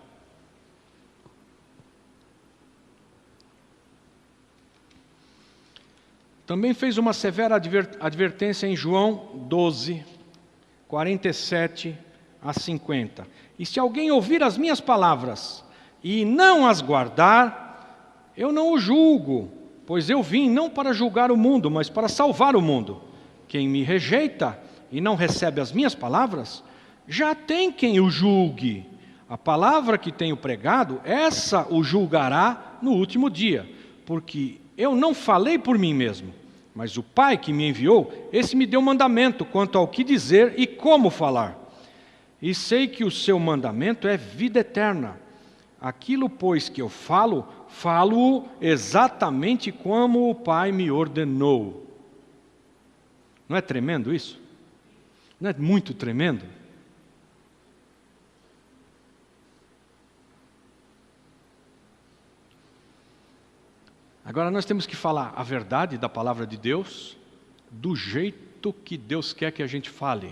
Também fez uma severa advertência em João 12, 47 a 50. E se alguém ouvir as minhas palavras e não as guardar, eu não o julgo, pois eu vim não para julgar o mundo, mas para salvar o mundo. Quem me rejeita e não recebe as minhas palavras, já tem quem o julgue. A palavra que tenho pregado, essa o julgará no último dia, porque eu não falei por mim mesmo, mas o Pai que me enviou, esse me deu mandamento quanto ao que dizer e como falar. E sei que o seu mandamento é vida eterna. Aquilo, pois, que eu falo, falo exatamente como o Pai me ordenou. Não é tremendo isso? Não é muito tremendo? Agora nós temos que falar a verdade da palavra de Deus do jeito que Deus quer que a gente fale.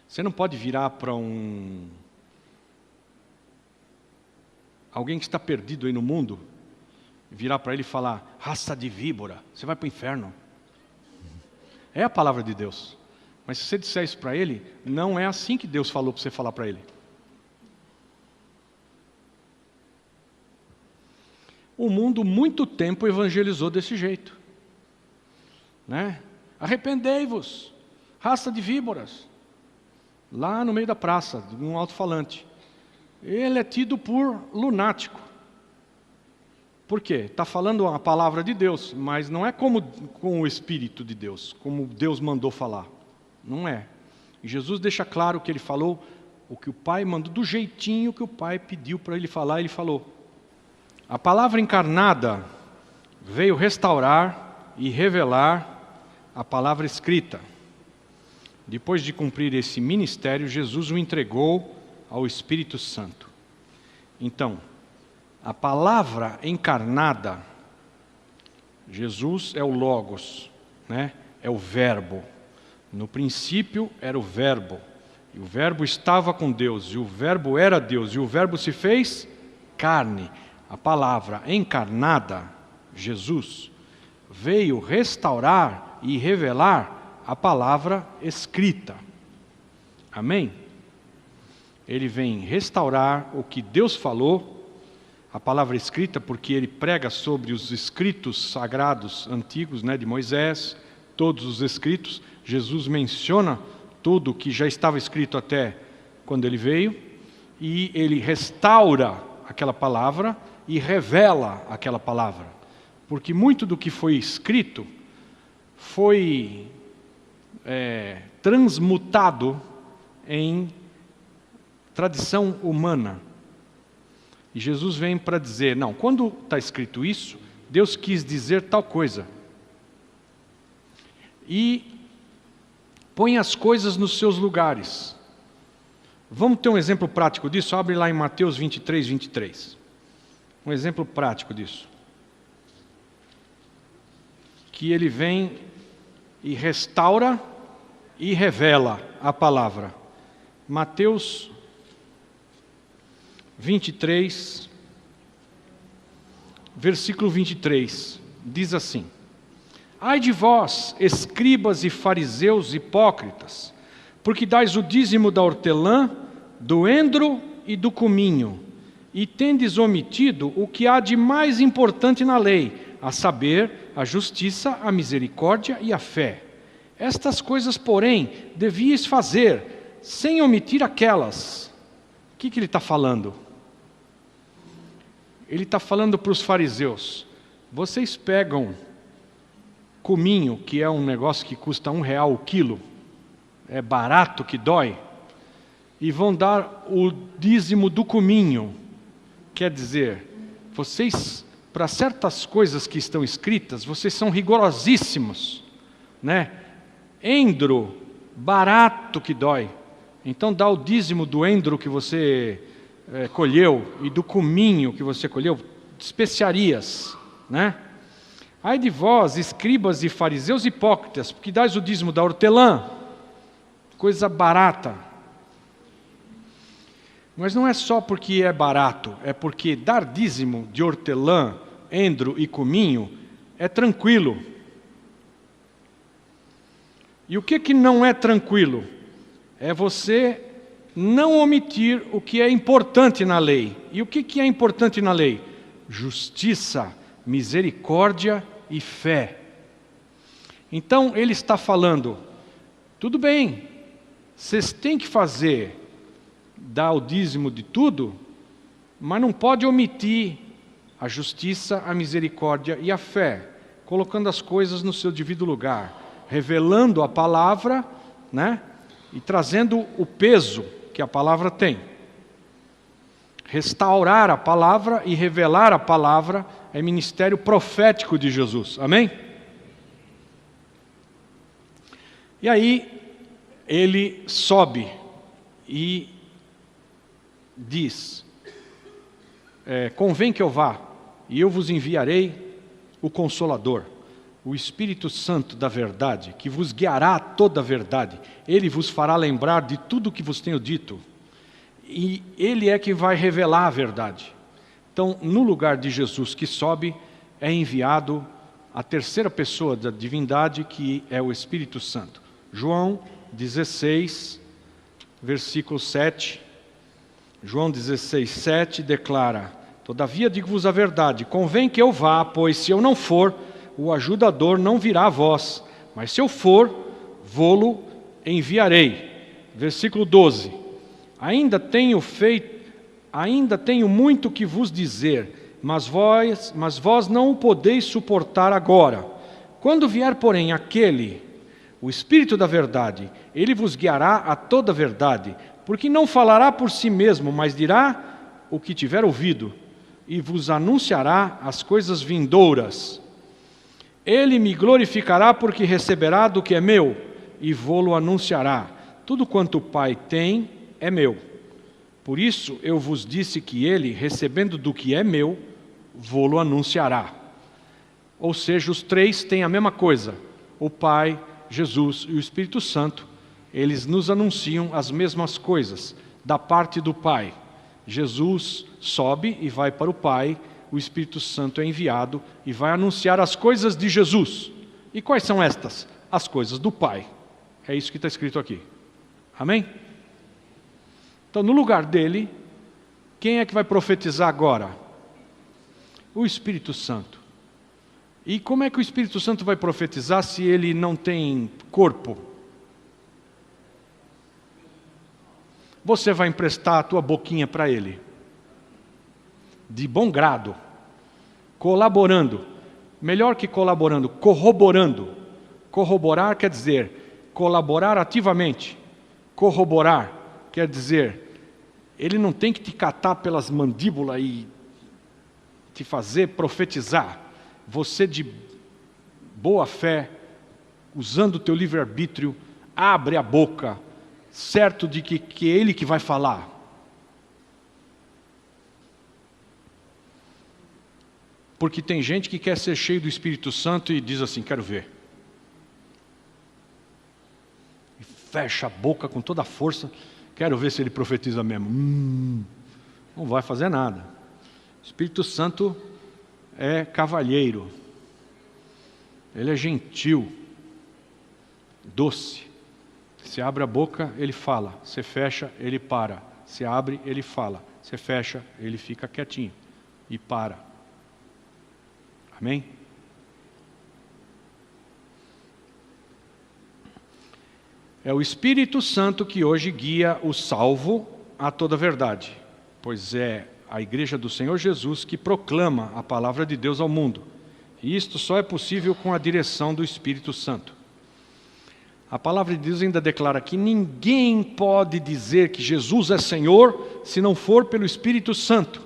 Você não pode virar para alguém que está perdido aí no mundo, virar para ele e falar, raça de víbora, você vai para o inferno. É a palavra de Deus. Mas se você disser isso para ele, não é assim que Deus falou para você falar para ele. O mundo muito tempo evangelizou desse jeito, né? Arrependei-vos, raça de víboras, lá no meio da praça, de um alto-falante. Ele é tido por lunático. Por quê? Está falando a palavra de Deus, mas não é como com o Espírito de Deus, como Deus mandou falar. Não é. E Jesus deixa claro que ele falou o que o Pai mandou, do jeitinho que o Pai pediu para ele falar, ele falou. A palavra encarnada veio restaurar e revelar a palavra escrita. Depois de cumprir esse ministério, Jesus o entregou ao Espírito Santo. Então, a palavra encarnada, Jesus é o Logos, né? É o Verbo. No princípio era o Verbo, E o Verbo estava com Deus, e o Verbo era Deus, e o Verbo se fez carne. A palavra encarnada, Jesus, veio restaurar e revelar a palavra escrita. Amém? Ele vem restaurar o que Deus falou, a palavra escrita, porque ele prega sobre os escritos sagrados antigos, de Moisés, todos os escritos. Jesus menciona tudo que já estava escrito até quando ele veio, e ele restaura aquela palavra e revela aquela palavra. Porque muito do que foi escrito foi transmutado em tradição humana. E Jesus vem para dizer, não, quando está escrito isso, Deus quis dizer tal coisa. E põe as coisas nos seus lugares. Vamos ter um exemplo prático disso? Abre lá em Mateus 23, 23. Um exemplo prático disso. Que ele vem e restaura e revela a palavra. Mateus 23, versículo 23, diz assim: Ai de vós, escribas e fariseus hipócritas, porque dais o dízimo da hortelã, do endro e do cominho, e tendes omitido o que há de mais importante na lei, a saber, a justiça, a misericórdia e a fé. Estas coisas, porém, devíeis fazer, sem omitir aquelas. O que ele está falando? Ele está falando para os fariseus: vocês pegam cominho, que é um negócio que custa R$1 o quilo, é barato que dói, e vão dar o dízimo do cominho. Quer dizer, vocês, para certas coisas que estão escritas, vocês são rigorosíssimos, Endro, barato que dói. Então dá o dízimo do endro que você colheu e do cominho que você colheu, especiarias, Ai de vós, escribas e fariseus hipócritas, porque dais o dízimo da hortelã, coisa barata. Mas não é só porque é barato, é porque dar dízimo de hortelã, endro e cominho é tranquilo. E o que não é tranquilo? É você não omitir o que é importante na lei. E o que é importante na lei? Justiça, misericórdia e fé. Então ele está falando, tudo bem, vocês têm que dar o dízimo de tudo, mas não pode omitir a justiça, a misericórdia e a fé, colocando as coisas no seu devido lugar, revelando a palavra, e trazendo o peso que a palavra tem. Restaurar a palavra e revelar a palavra é ministério profético de Jesus. Amém? E aí, ele sobe e diz, convém que eu vá, e eu vos enviarei o Consolador, o Espírito Santo da verdade, que vos guiará a toda a verdade. Ele vos fará lembrar de tudo o que vos tenho dito. E ele é que vai revelar a verdade. Então, no lugar de Jesus que sobe, é enviado a terceira pessoa da divindade, que é o Espírito Santo. João 16, versículo 7. João 16, 7 declara: Todavia digo-vos a verdade, convém que eu vá, pois se eu não for, o ajudador não virá a vós, mas se eu for, vô-lo enviarei. Versículo 12. Ainda tenho muito que vos dizer, mas vós não o podeis suportar agora. Quando vier, porém, aquele, o Espírito da verdade, ele vos guiará a toda a verdade, porque não falará por si mesmo, mas dirá o que tiver ouvido, e vos anunciará as coisas vindouras. Ele me glorificará, porque receberá do que é meu, e vô-lo anunciará. Tudo quanto o Pai tem é meu. Por isso eu vos disse que ele, recebendo do que é meu, vô-lo anunciará. Ou seja, os três têm a mesma coisa. O Pai, Jesus e o Espírito Santo eles nos anunciam as mesmas coisas, da parte do Pai. Jesus sobe e vai para o Pai, o Espírito Santo é enviado e vai anunciar as coisas de Jesus. E quais são estas? As coisas do Pai. É isso que está escrito aqui. Amém? Então, no lugar dele, quem é que vai profetizar agora? O Espírito Santo. E como é que o Espírito Santo vai profetizar se ele não tem corpo? Você vai emprestar a tua boquinha para ele, de bom grado, colaborando, melhor que colaborando, corroborando. Corroborar quer dizer colaborar ativamente. Corroborar quer dizer, ele não tem que te catar pelas mandíbulas e te fazer profetizar. Você de boa fé, usando o teu livre-arbítrio, abre a boca, certo de que é ele que vai falar. Porque tem gente que quer ser cheio do Espírito Santo e diz assim, quero ver. E fecha a boca com toda a força, quero ver se ele profetiza mesmo. Não vai fazer nada. O Espírito Santo é cavalheiro. Ele é gentil, doce. Se abre a boca, ele fala. Se fecha, ele para. Se abre, ele fala. Se fecha, ele fica quietinho e para. Amém? É o Espírito Santo que hoje guia o salvo a toda a verdade, pois é a igreja do Senhor Jesus que proclama a palavra de Deus ao mundo. E isto só é possível com a direção do Espírito Santo. A palavra de Deus ainda declara que ninguém pode dizer que Jesus é Senhor se não for pelo Espírito Santo.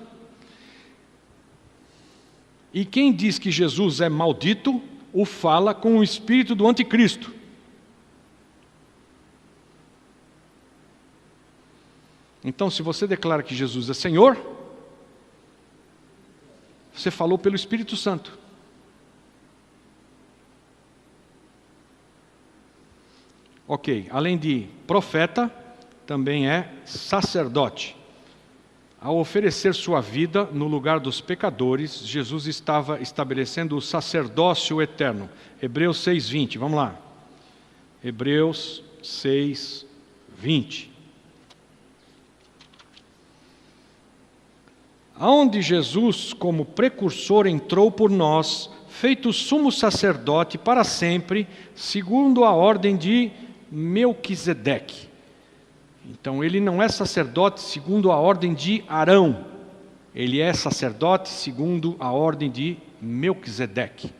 E quem diz que Jesus é maldito, o fala com o espírito do anticristo. Então, se você declara que Jesus é Senhor, você falou pelo Espírito Santo. Ok, além de profeta, também é sacerdote. Ao oferecer sua vida no lugar dos pecadores, Jesus estava estabelecendo o sacerdócio eterno. Hebreus 6:20, vamos lá. Hebreus 6:20. Aonde Jesus, como precursor, entrou por nós, feito sumo sacerdote para sempre, segundo a ordem de Melquisedeque. Então, ele não é sacerdote segundo a ordem de Arão. Ele é sacerdote segundo a ordem de Melquisedeque.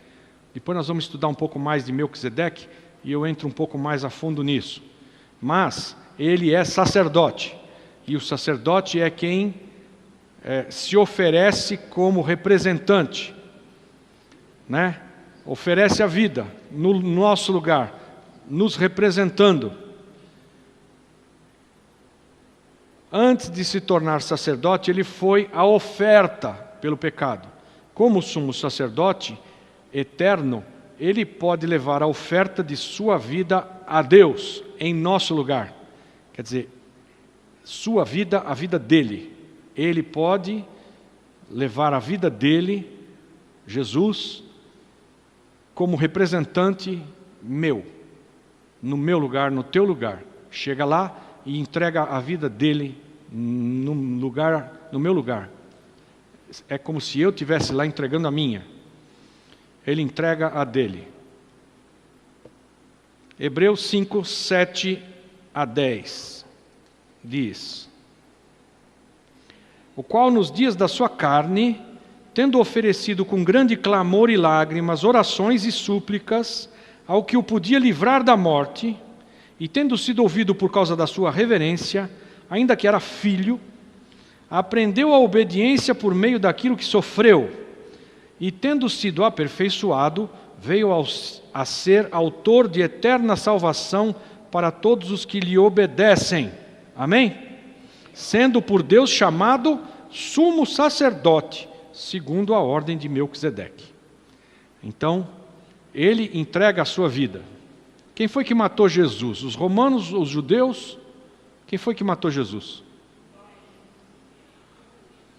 Depois nós vamos estudar um pouco mais de Melquisedeque e eu entro um pouco mais a fundo nisso. Mas ele é sacerdote. E o sacerdote é quem se oferece como representante, né? Oferece a vida no nosso lugar, nos representando. Antes de se tornar sacerdote, ele foi a oferta pelo pecado. Como sumo sacerdote eterno, ele pode levar a oferta de sua vida a Deus, em nosso lugar. Quer dizer, sua vida, a vida dele. Ele pode levar a vida dele, Jesus, como representante meu, no meu lugar, no teu lugar. Chega lá e entrega a vida dele no meu lugar. É como se eu estivesse lá entregando a minha. Ele entrega a dele. Hebreus 5, 7 a 10 diz: o qual nos dias da sua carne, tendo oferecido com grande clamor e lágrimas, orações e súplicas, ao que o podia livrar da morte, e tendo sido ouvido por causa da sua reverência, ainda que era filho, aprendeu a obediência por meio daquilo que sofreu, e tendo sido aperfeiçoado, veio a ser autor de eterna salvação para todos os que lhe obedecem. Amém? Sendo por Deus chamado sumo sacerdote, segundo a ordem de Melquisedeque. Então, ele entrega a sua vida. Quem foi que matou Jesus? Os romanos, os judeus? Quem foi que matou Jesus?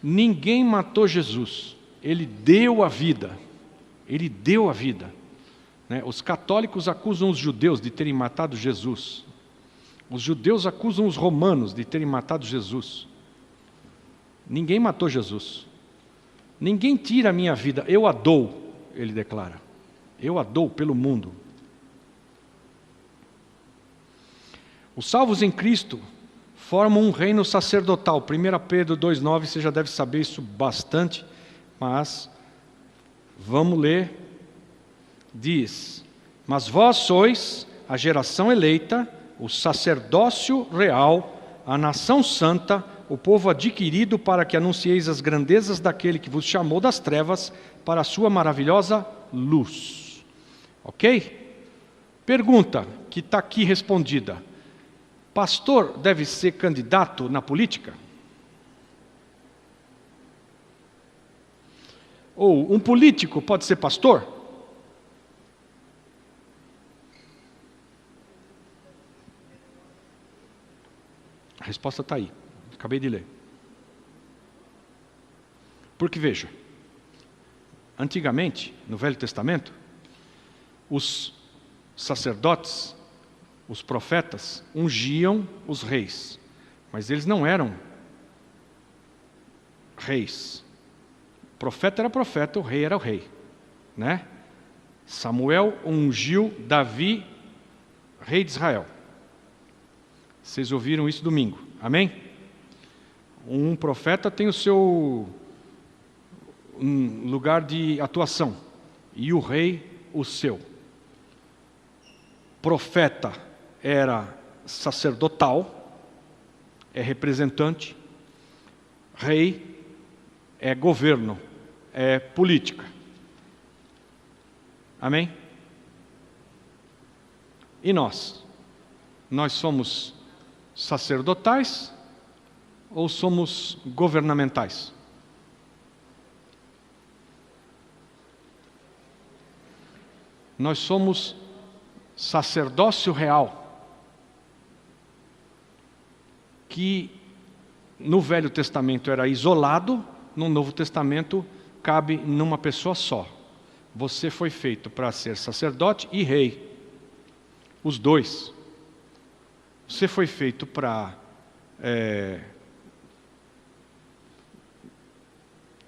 Ninguém matou Jesus. Ele deu a vida. Ele deu a vida. Né? Os católicos acusam os judeus de terem matado Jesus. Os judeus acusam os romanos de terem matado Jesus. Ninguém matou Jesus. Ninguém tira a minha vida. Eu a dou, ele declara. Eu a dou pelo mundo. Os salvos em Cristo formam um reino sacerdotal. 1 Pedro 2,9, você já deve saber isso bastante, mas vamos ler. Diz: mas vós sois a geração eleita, o sacerdócio real, a nação santa, o povo adquirido, para que anuncieis as grandezas daquele que vos chamou das trevas para a sua maravilhosa luz. Ok? Pergunta que está aqui respondida. Pastor deve ser candidato na política? Ou um político pode ser pastor? A resposta está aí. Acabei de ler. Porque veja, antigamente, no Velho Testamento, os sacerdotes, os profetas, ungiam os reis, mas eles não eram reis. O profeta era profeta, o rei era o rei, né? Samuel ungiu Davi, rei de Israel. Vocês ouviram isso domingo, amém? Um profeta tem o seu lugar de atuação, e o rei o seu. Profeta era sacerdotal, é representante, rei é governo, é política. Amém? E nós? Nós somos sacerdotais ou somos governamentais? Nós somos sacerdócio real, que no Velho Testamento era isolado, no Novo Testamento cabe numa pessoa só. Você foi feito para ser sacerdote e rei, os dois. Você foi feito para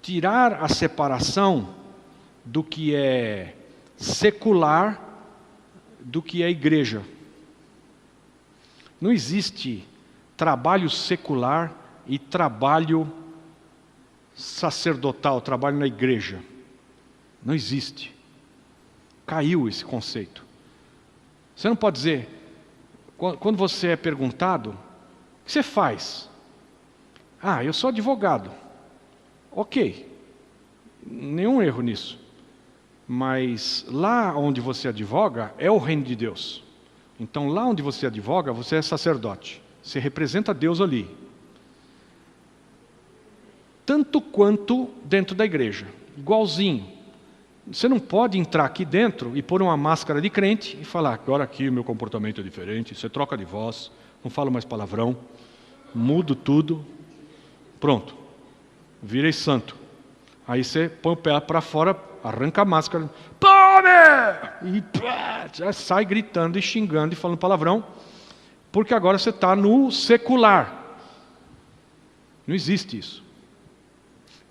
tirar a separação do que é secular do que é igreja. Não existe trabalho secular e trabalho sacerdotal, trabalho na igreja. Não existe. Caiu esse conceito. Você não pode dizer, quando você é perguntado, o que você faz? Ah, eu sou advogado. Ok, nenhum erro nisso. Mas lá onde você advoga é o reino de Deus. Então lá onde você advoga, você é sacerdote. Você representa Deus ali. Tanto quanto dentro da igreja. Igualzinho. Você não pode entrar aqui dentro e pôr uma máscara de crente e falar, agora aqui o meu comportamento é diferente, você troca de voz, não falo mais palavrão, mudo tudo, pronto, virei santo. Aí você põe o pé para fora, arranca a máscara, tome! E já sai gritando e xingando e falando palavrão, porque agora você está no secular. Não existe isso.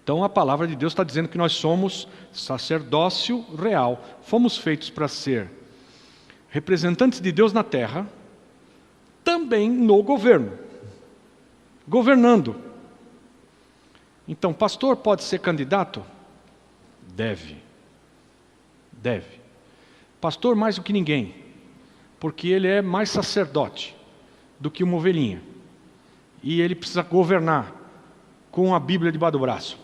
Então a palavra de Deus está dizendo que nós somos sacerdócio real. Fomos feitos para ser representantes de Deus na terra, também no governo. Governando. Então, pastor pode ser candidato? Deve. Deve. Pastor mais do que ninguém, porque ele é mais sacerdote do que uma ovelhinha. E ele precisa governar com a Bíblia debaixo do braço.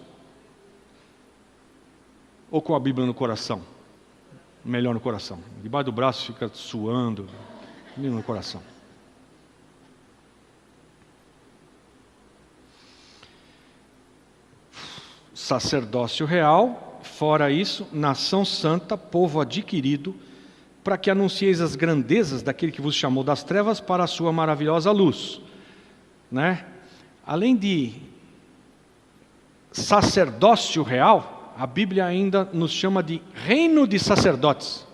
Ou com a Bíblia no coração. Melhor no coração. Debaixo do braço fica suando. No coração. Sacerdócio real, fora isso, nação santa, povo adquirido, para que anuncieis as grandezas daquele que vos chamou das trevas para a sua maravilhosa luz. Né? Além de sacerdócio real, a Bíblia ainda nos chama de reino de sacerdotes.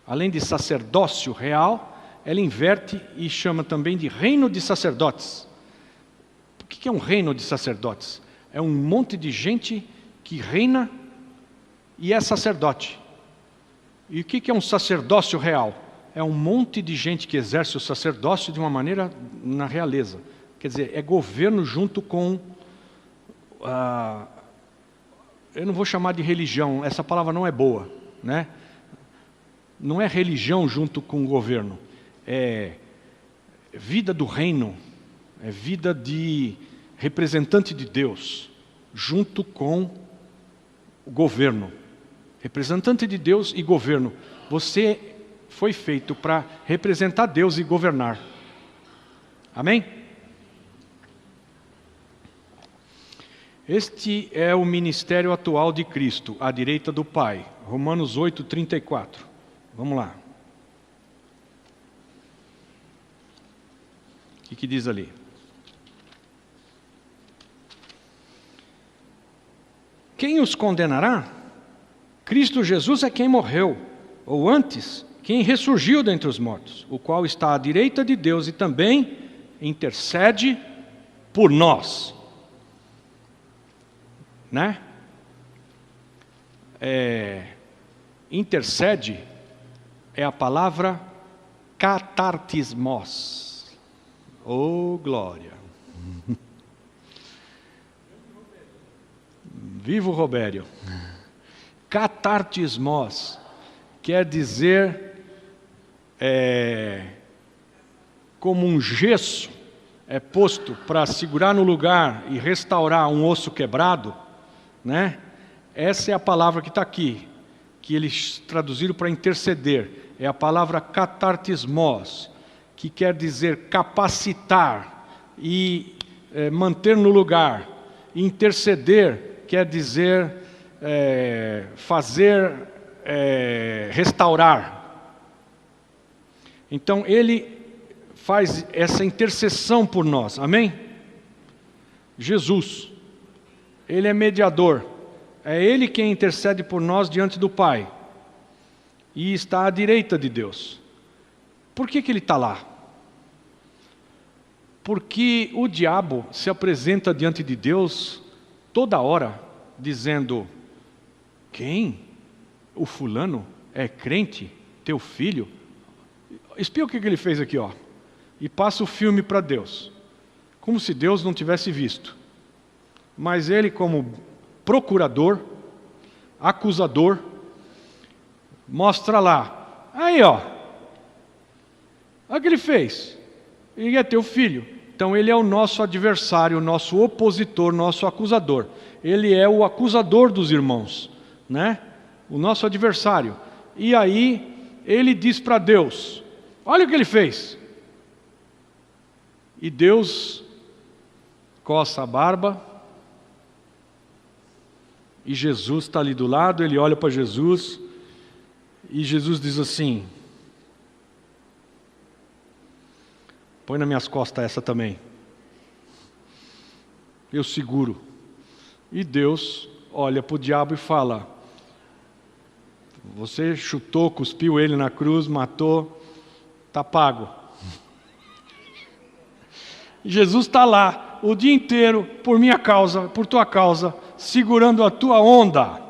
Além de sacerdócio real, ela inverte e chama também de reino de sacerdotes. O que é um reino de sacerdotes? É um monte de gente que reina e é sacerdote. E o que é um sacerdócio real? É um monte de gente que exerce o sacerdócio de uma maneira na realeza. Quer dizer, é governo junto com... eu não vou chamar de religião, essa palavra não é boa, né? Não é religião junto com o governo. É vida do reino, é vida de representante de Deus, junto com o governo. Representante de Deus e governo. Você foi feito para representar Deus e governar. Amém? Este é o ministério atual de Cristo, à direita do Pai. Romanos 8:34. Vamos lá. O que diz ali? Quem os condenará? Cristo Jesus é quem morreu, ou antes, quem ressurgiu dentre os mortos, o qual está à direita de Deus e também intercede por nós. Né? Intercede é a palavra catartismos. Oh, glória! Viva o Robério! Catartismos quer dizer como um gesso é posto para segurar no lugar e restaurar um osso quebrado, né? Essa é a palavra que está aqui, que eles traduziram para interceder. É a palavra catartismos, que quer dizer capacitar e manter no lugar. Interceder quer dizer fazer, restaurar. Então ele faz essa intercessão por nós, amém? Jesus, ele é mediador, é ele quem intercede por nós diante do Pai, e está à direita de Deus. Por que ele está lá? Porque o diabo se apresenta diante de Deus toda hora, dizendo: quem? O fulano é crente? Teu filho? Espia o que ele fez aqui, ó. E passa o filme para Deus, como se Deus não tivesse visto. Mas ele, como procurador, acusador, mostra lá. Aí, ó. Olha o que ele fez. Ele é teu filho. Então ele é o nosso adversário, o nosso opositor, nosso acusador. Ele é o acusador dos irmãos, né? O nosso adversário. E aí ele diz para Deus: olha o que ele fez. E Deus coça a barba, e Jesus está ali do lado, ele olha para Jesus, e Jesus diz assim: põe nas minhas costas essa também, eu seguro. E Deus olha para o diabo e fala: você chutou, cuspiu ele na cruz, matou, está pago. Jesus está lá o dia inteiro, por minha causa, por tua causa, segurando a tua onda.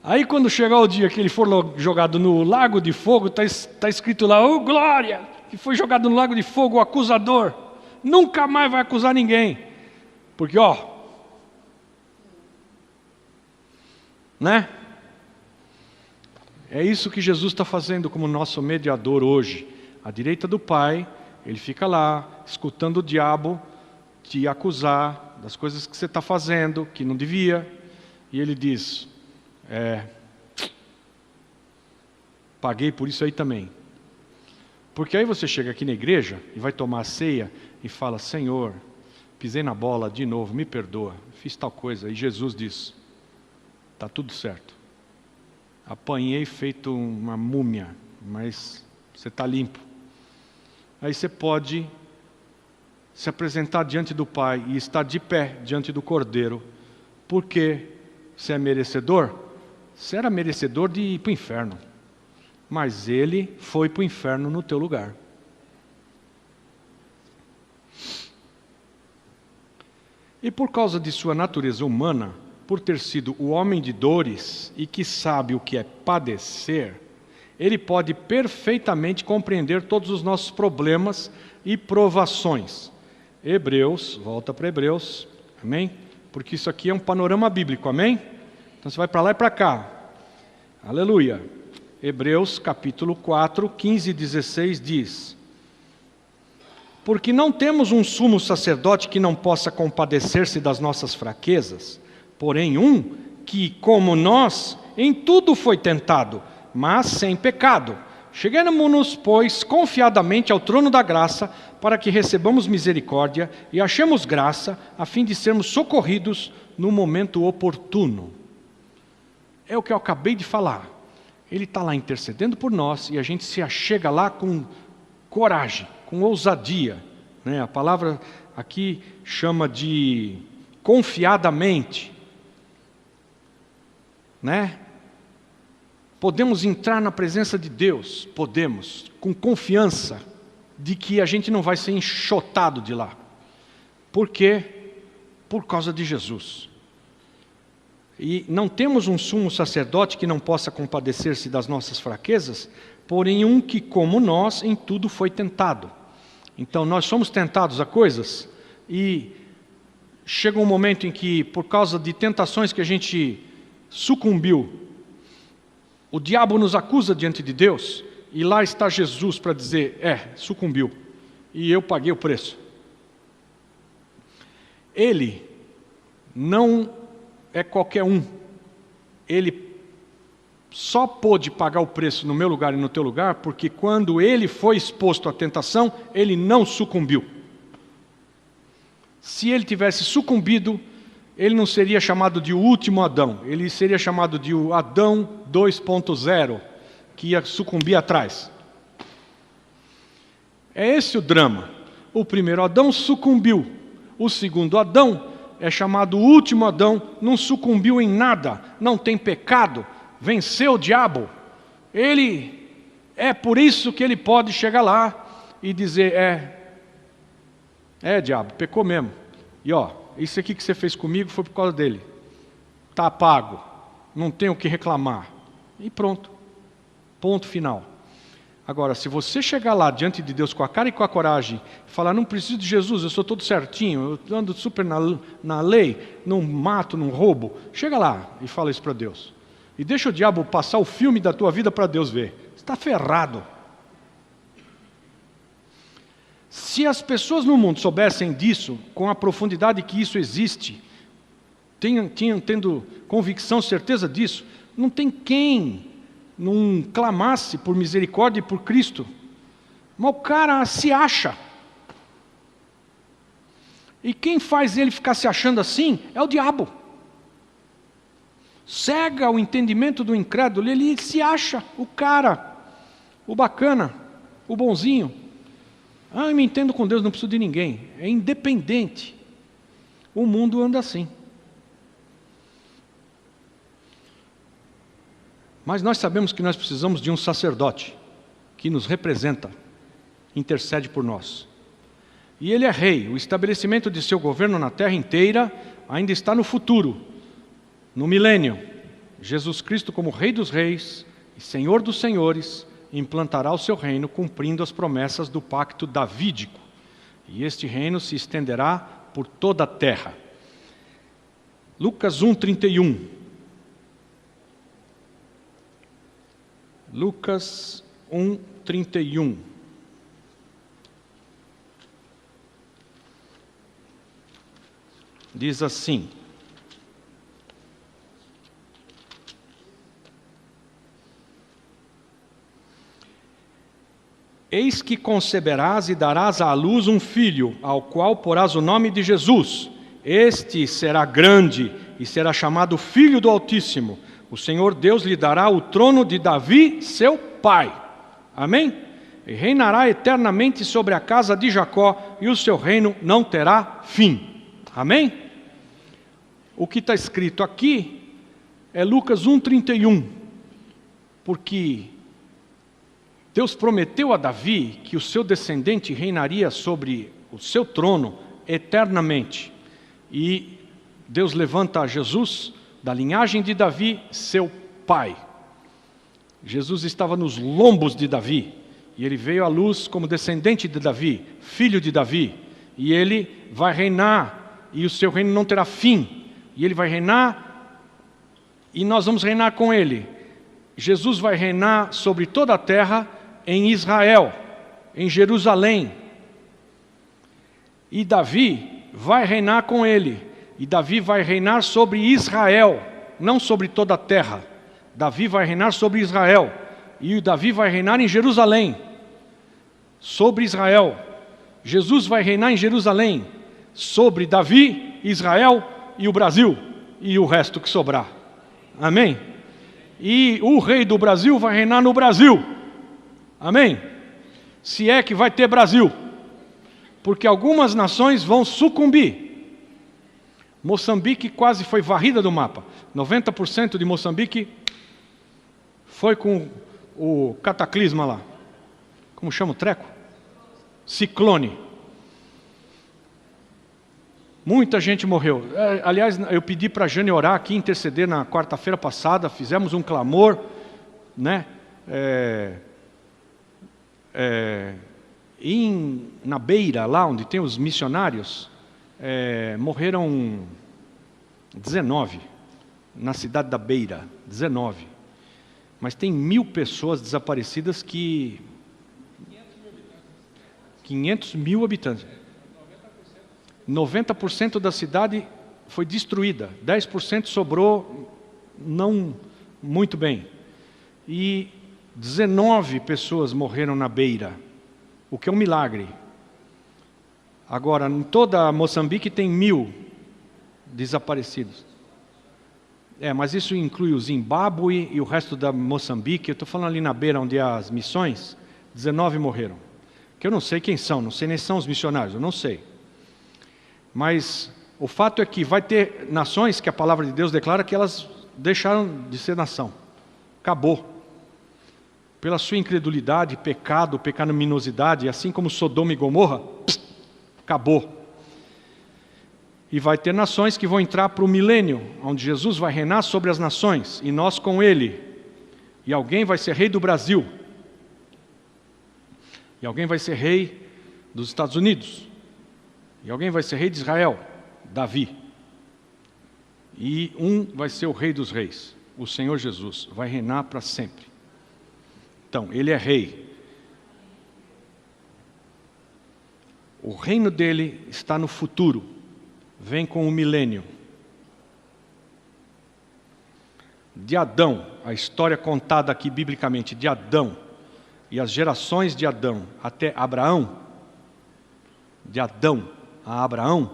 Aí quando chegar o dia que ele for jogado no lago de fogo, está escrito lá: oh glória, que foi jogado no lago de fogo, o acusador, nunca mais vai acusar ninguém. Porque né? É isso que Jesus está fazendo como nosso mediador hoje. À direita do Pai, ele fica lá, escutando o diabo te acusar das coisas que você está fazendo, que não devia. E ele diz: paguei por isso aí também. Porque aí você chega aqui na igreja e vai tomar a ceia e fala: Senhor, pisei na bola de novo, me perdoa, fiz tal coisa. E Jesus diz: está tudo certo. Apanhei feito uma múmia, mas você está limpo. Aí você pode se apresentar diante do Pai e estar de pé diante do Cordeiro, porque você é merecedor. Você era merecedor de ir para o inferno, mas Ele foi para o inferno no teu lugar. E por causa de sua natureza humana, por ter sido o homem de dores e que sabe o que é padecer, Ele pode perfeitamente compreender todos os nossos problemas e provações. Hebreus, volta para Hebreus, amém? Porque isso aqui é um panorama bíblico, amém? Então você vai para lá e para cá. Aleluia. Hebreus capítulo 4, 15 e 16 diz: porque não temos um sumo sacerdote que não possa compadecer-se das nossas fraquezas, porém um que, como nós, em tudo foi tentado, mas sem pecado. Cheguemos-nos, pois, confiadamente ao trono da graça, para que recebamos misericórdia e achemos graça, a fim de sermos socorridos no momento oportuno. É o que eu acabei de falar. Ele está lá intercedendo por nós e a gente se achega lá com coragem, com ousadia, né? A palavra aqui chama de confiadamente, né? Podemos entrar na presença de Deus, podemos, com confiança de que a gente não vai ser enxotado de lá. Por quê? Por causa de Jesus. E não temos um sumo sacerdote que não possa compadecer-se das nossas fraquezas, porém um que, como nós, em tudo foi tentado. Então, nós somos tentados a coisas e chega um momento em que, por causa de tentações que a gente sucumbiu, o diabo nos acusa diante de Deus e lá está Jesus para dizer, sucumbiu e eu paguei o preço. Ele não é qualquer um. Ele só pôde pagar o preço no meu lugar e no teu lugar, porque quando ele foi exposto à tentação, ele não sucumbiu. Se ele tivesse sucumbido, ele não seria chamado de o último Adão, ele seria chamado de o Adão 2.0, que ia sucumbir atrás. É esse o drama. O primeiro Adão sucumbiu, o segundo Adão é chamado o último Adão, não sucumbiu em nada, não tem pecado, venceu o diabo. Ele é por isso que ele pode chegar lá e dizer, diabo, pecou mesmo. E isso aqui que você fez comigo foi por causa dele. Está pago, não tem o que reclamar. E pronto, ponto final. Agora, se você chegar lá diante de Deus com a cara e com a coragem, e falar, não preciso de Jesus, eu sou todo certinho, eu ando super na lei, não mato, não roubo, chega lá e fala isso para Deus. E deixa o diabo passar o filme da tua vida para Deus ver. Você está ferrado. Se as pessoas no mundo soubessem disso, com a profundidade que isso existe, tendo convicção, certeza disso, não tem quem não clamasse por misericórdia e por Cristo. Mas o cara se acha. E quem faz ele ficar se achando assim é o diabo. Cega o entendimento do incrédulo, ele se acha o cara, o bacana, o bonzinho. Eu me entendo com Deus, não preciso de ninguém. É independente. O mundo anda assim. Mas nós sabemos que nós precisamos de um sacerdote que nos representa, intercede por nós. E ele é rei. O estabelecimento de seu governo na terra inteira ainda está no futuro, no milênio. Jesus Cristo, como Rei dos Reis e Senhor dos Senhores, implantará o seu reino cumprindo as promessas do pacto davídico. E este reino se estenderá por toda a terra. Lucas 1:31. Lucas 1:31. Diz assim: eis que conceberás e darás à luz um filho, ao qual porás o nome de Jesus. Este será grande e será chamado Filho do Altíssimo. O Senhor Deus lhe dará o trono de Davi, seu pai. Amém? E reinará eternamente sobre a casa de Jacó, e o seu reino não terá fim. Amém? O que está escrito aqui é Lucas 1,31. Porque Deus prometeu a Davi que o seu descendente reinaria sobre o seu trono eternamente. E Deus levanta a Jesus da linhagem de Davi, seu pai. Jesus estava nos lombos de Davi, e ele veio à luz como descendente de Davi, filho de Davi, e ele vai reinar, e o seu reino não terá fim, e ele vai reinar, e nós vamos reinar com ele. Jesus vai reinar sobre toda a terra, em Israel, em Jerusalém, e Davi vai reinar com ele, e Davi vai reinar sobre Israel, não sobre toda a terra. Davi vai reinar sobre Israel, e Davi vai reinar em Jerusalém, sobre Israel. Jesus vai reinar em Jerusalém, sobre Davi, Israel e o Brasil, e o resto que sobrar. Amém? E o rei do Brasil vai reinar no Brasil. Amém? Se é que vai ter Brasil, porque algumas nações vão sucumbir. Moçambique quase foi varrida do mapa. 90% de Moçambique foi com o cataclisma lá. Como chama o treco? Ciclone. Muita gente morreu. Aliás, eu pedi para a Jane orar aqui, interceder na quarta-feira passada. Fizemos um clamor, né? Na Beira, lá onde tem os missionários, morreram 19, na cidade da Beira, 19. Mas tem 1000 pessoas desaparecidas que... 500 mil habitantes. 90% da cidade foi destruída, 10% sobrou não muito bem. E 19 pessoas morreram na Beira, o que é um milagre. Agora, em toda Moçambique tem 1000 desaparecidos. Mas isso inclui o Zimbábue e o resto da Moçambique. Eu estou falando ali na Beira, onde há as missões, 19 morreram. Que eu não sei quem são, não sei nem são os missionários, eu não sei. Mas o fato é que vai ter nações que a palavra de Deus declara que elas deixaram de ser nação. Acabou. Pela sua incredulidade, pecado, pecaminosidade, assim como Sodoma e Gomorra, acabou. E vai ter nações que vão entrar para o milênio, onde Jesus vai reinar sobre as nações, e nós com ele. E alguém vai ser rei do Brasil. E alguém vai ser rei dos Estados Unidos. E alguém vai ser rei de Israel, Davi. E um vai ser o rei dos reis, o Senhor Jesus, vai reinar para sempre. Então, ele é rei. O reino dele está no futuro, vem com o milênio. De Adão, a história contada aqui biblicamente, de Adão, e as gerações de Adão até Abraão, de Adão a Abraão,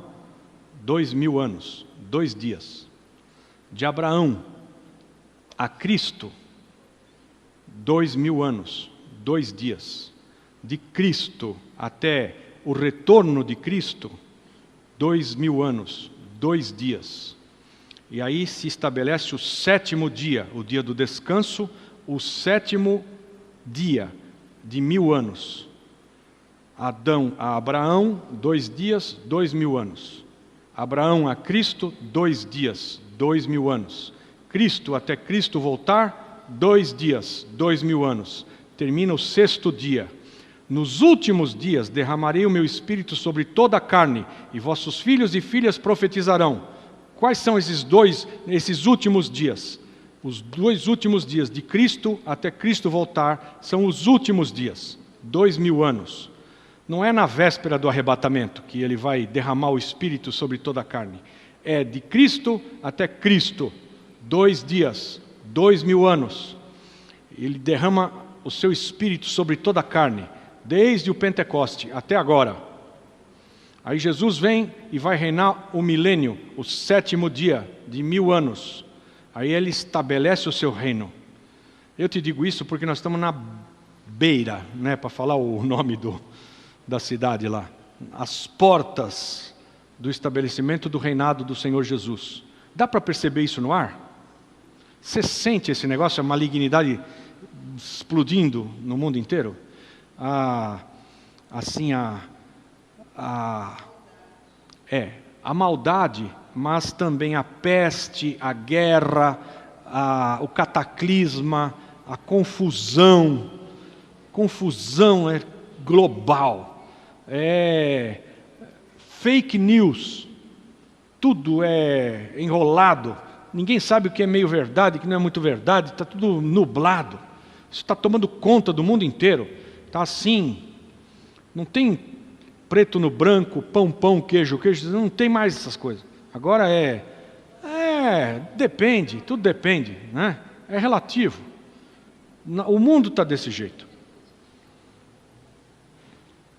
2000 anos, 2 dias. De Abraão a Cristo, 2000 anos, 2 dias. De Cristo até o retorno de Cristo, 2000 anos, 2 dias. E aí se estabelece o 7º dia, o dia do descanso, o 7º dia de 1000 anos. Adão a Abraão, 2 dias, 2000 anos. Abraão a Cristo, 2 dias, 2000 anos. Cristo até Cristo voltar, 2 dias, 2000 anos. Termina o 6º dia. Nos últimos dias derramarei o meu espírito sobre toda a carne, e vossos filhos e filhas profetizarão. Quais são esses últimos dias? Os 2 últimos dias, de Cristo até Cristo voltar, são os últimos dias, 2000 anos. Não é na véspera do arrebatamento que ele vai derramar o Espírito sobre toda a carne. É de Cristo até Cristo, 2 dias, 2000 anos. Ele derrama o seu Espírito sobre toda a carne, desde o Pentecoste até agora. Aí Jesus vem e vai reinar o milênio, o 7º dia. de 1000 anos. Aí ele estabelece o seu reino. Eu te digo isso porque nós estamos na beira, né, para falar o nome da cidade lá. As portas do estabelecimento do reinado do Senhor Jesus. Dá para perceber isso no ar? Você sente esse negócio, a malignidade explodindo no mundo inteiro? A maldade, mas também a peste, a guerra, o cataclisma, a confusão. Confusão é global, é fake news, tudo é enrolado, ninguém sabe o que é meio verdade, o que não é muito verdade, está tudo nublado. Isso está tomando conta do mundo inteiro, está assim, não tem preto no branco, pão, queijo, não tem mais essas coisas. Agora depende, tudo depende, né? É relativo. O mundo está desse jeito.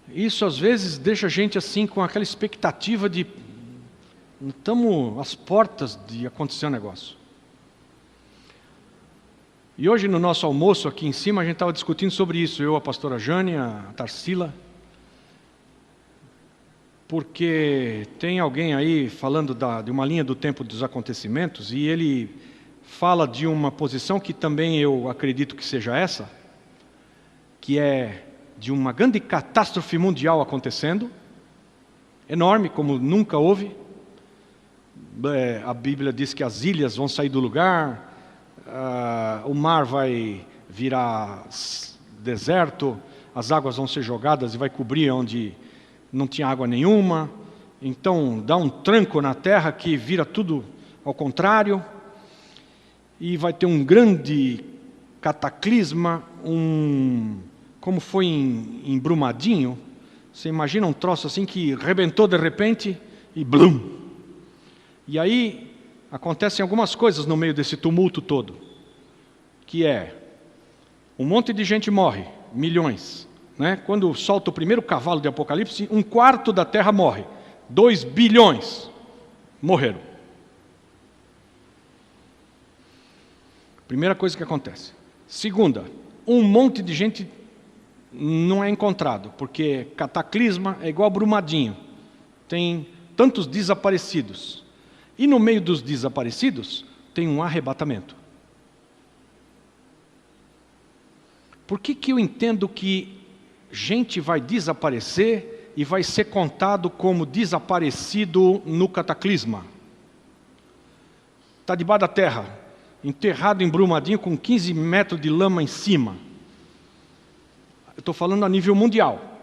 Isso às vezes deixa a gente assim com aquela expectativa de estamos às portas de acontecer um negócio. E hoje no nosso almoço aqui em cima a gente estava discutindo sobre isso, eu, a pastora Jane, a Tarsila, porque tem alguém aí falando de uma linha do tempo dos acontecimentos e ele fala de uma posição que também eu acredito que seja essa, que é de uma grande catástrofe mundial acontecendo, enorme, como nunca houve. A Bíblia diz que as ilhas vão sair do lugar, o mar vai virar deserto, as águas vão ser jogadas e vai cobrir onde não tinha água nenhuma. Então dá um tranco na terra que vira tudo ao contrário, e vai ter um grande cataclisma, como foi em Brumadinho. Você imagina um troço assim que rebentou de repente e blum. E aí acontecem algumas coisas no meio desse tumulto todo, que é um monte de gente morre, milhões, né? Quando solta o primeiro cavalo de Apocalipse, 1/4 da terra morre, 2 bilhões morreram. Primeira coisa que acontece. Segunda, um monte de gente não é encontrado, porque cataclisma é igual Brumadinho, tem tantos desaparecidos, e no meio dos desaparecidos tem um arrebatamento. Por que eu entendo que gente vai desaparecer e vai ser contado como desaparecido no cataclisma? Está debaixo da terra, enterrado em Brumadinho com 15 metros de lama em cima. Eu estou falando a nível mundial.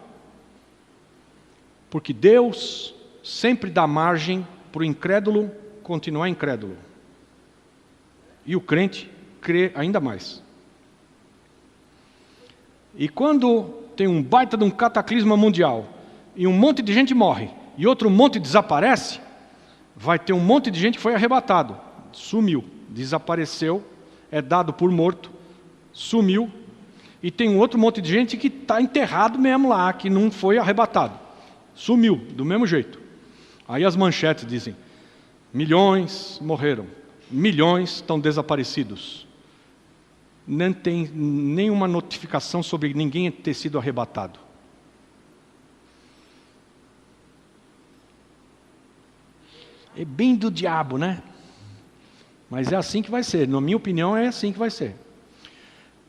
Porque Deus sempre dá margem para o incrédulo continuar incrédulo. E o crente crê ainda mais. E quando tem um baita de um cataclisma mundial, e um monte de gente morre, e outro monte desaparece, vai ter um monte de gente que foi arrebatado, sumiu, desapareceu, é dado por morto, sumiu, e tem um outro monte de gente que está enterrado mesmo lá, que não foi arrebatado, sumiu, do mesmo jeito. Aí as manchetes dizem, milhões morreram, milhões estão desaparecidos. Não tem nenhuma notificação sobre ninguém ter sido arrebatado. É bem do diabo, né? Mas é assim que vai ser, na minha opinião é assim que vai ser.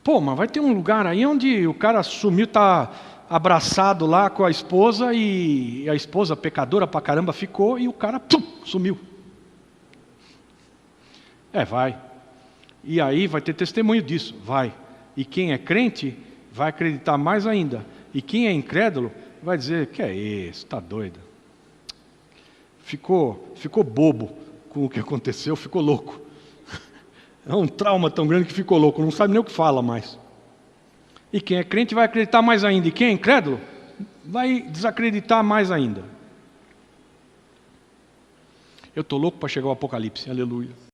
Pô, mas vai ter um lugar aí onde o cara sumiu, está abraçado lá com a esposa, e a esposa, pecadora pra caramba, ficou, e o cara sumiu. Vai. E aí vai ter testemunho disso, vai. E quem é crente vai acreditar mais ainda. E quem é incrédulo vai dizer, que é isso, está doido. Ficou bobo com o que aconteceu, ficou louco. É um trauma tão grande que ficou louco, não sabe nem o que fala mais. E quem é crente vai acreditar mais ainda. E quem é incrédulo vai desacreditar mais ainda. Eu estou louco para chegar ao Apocalipse, aleluia.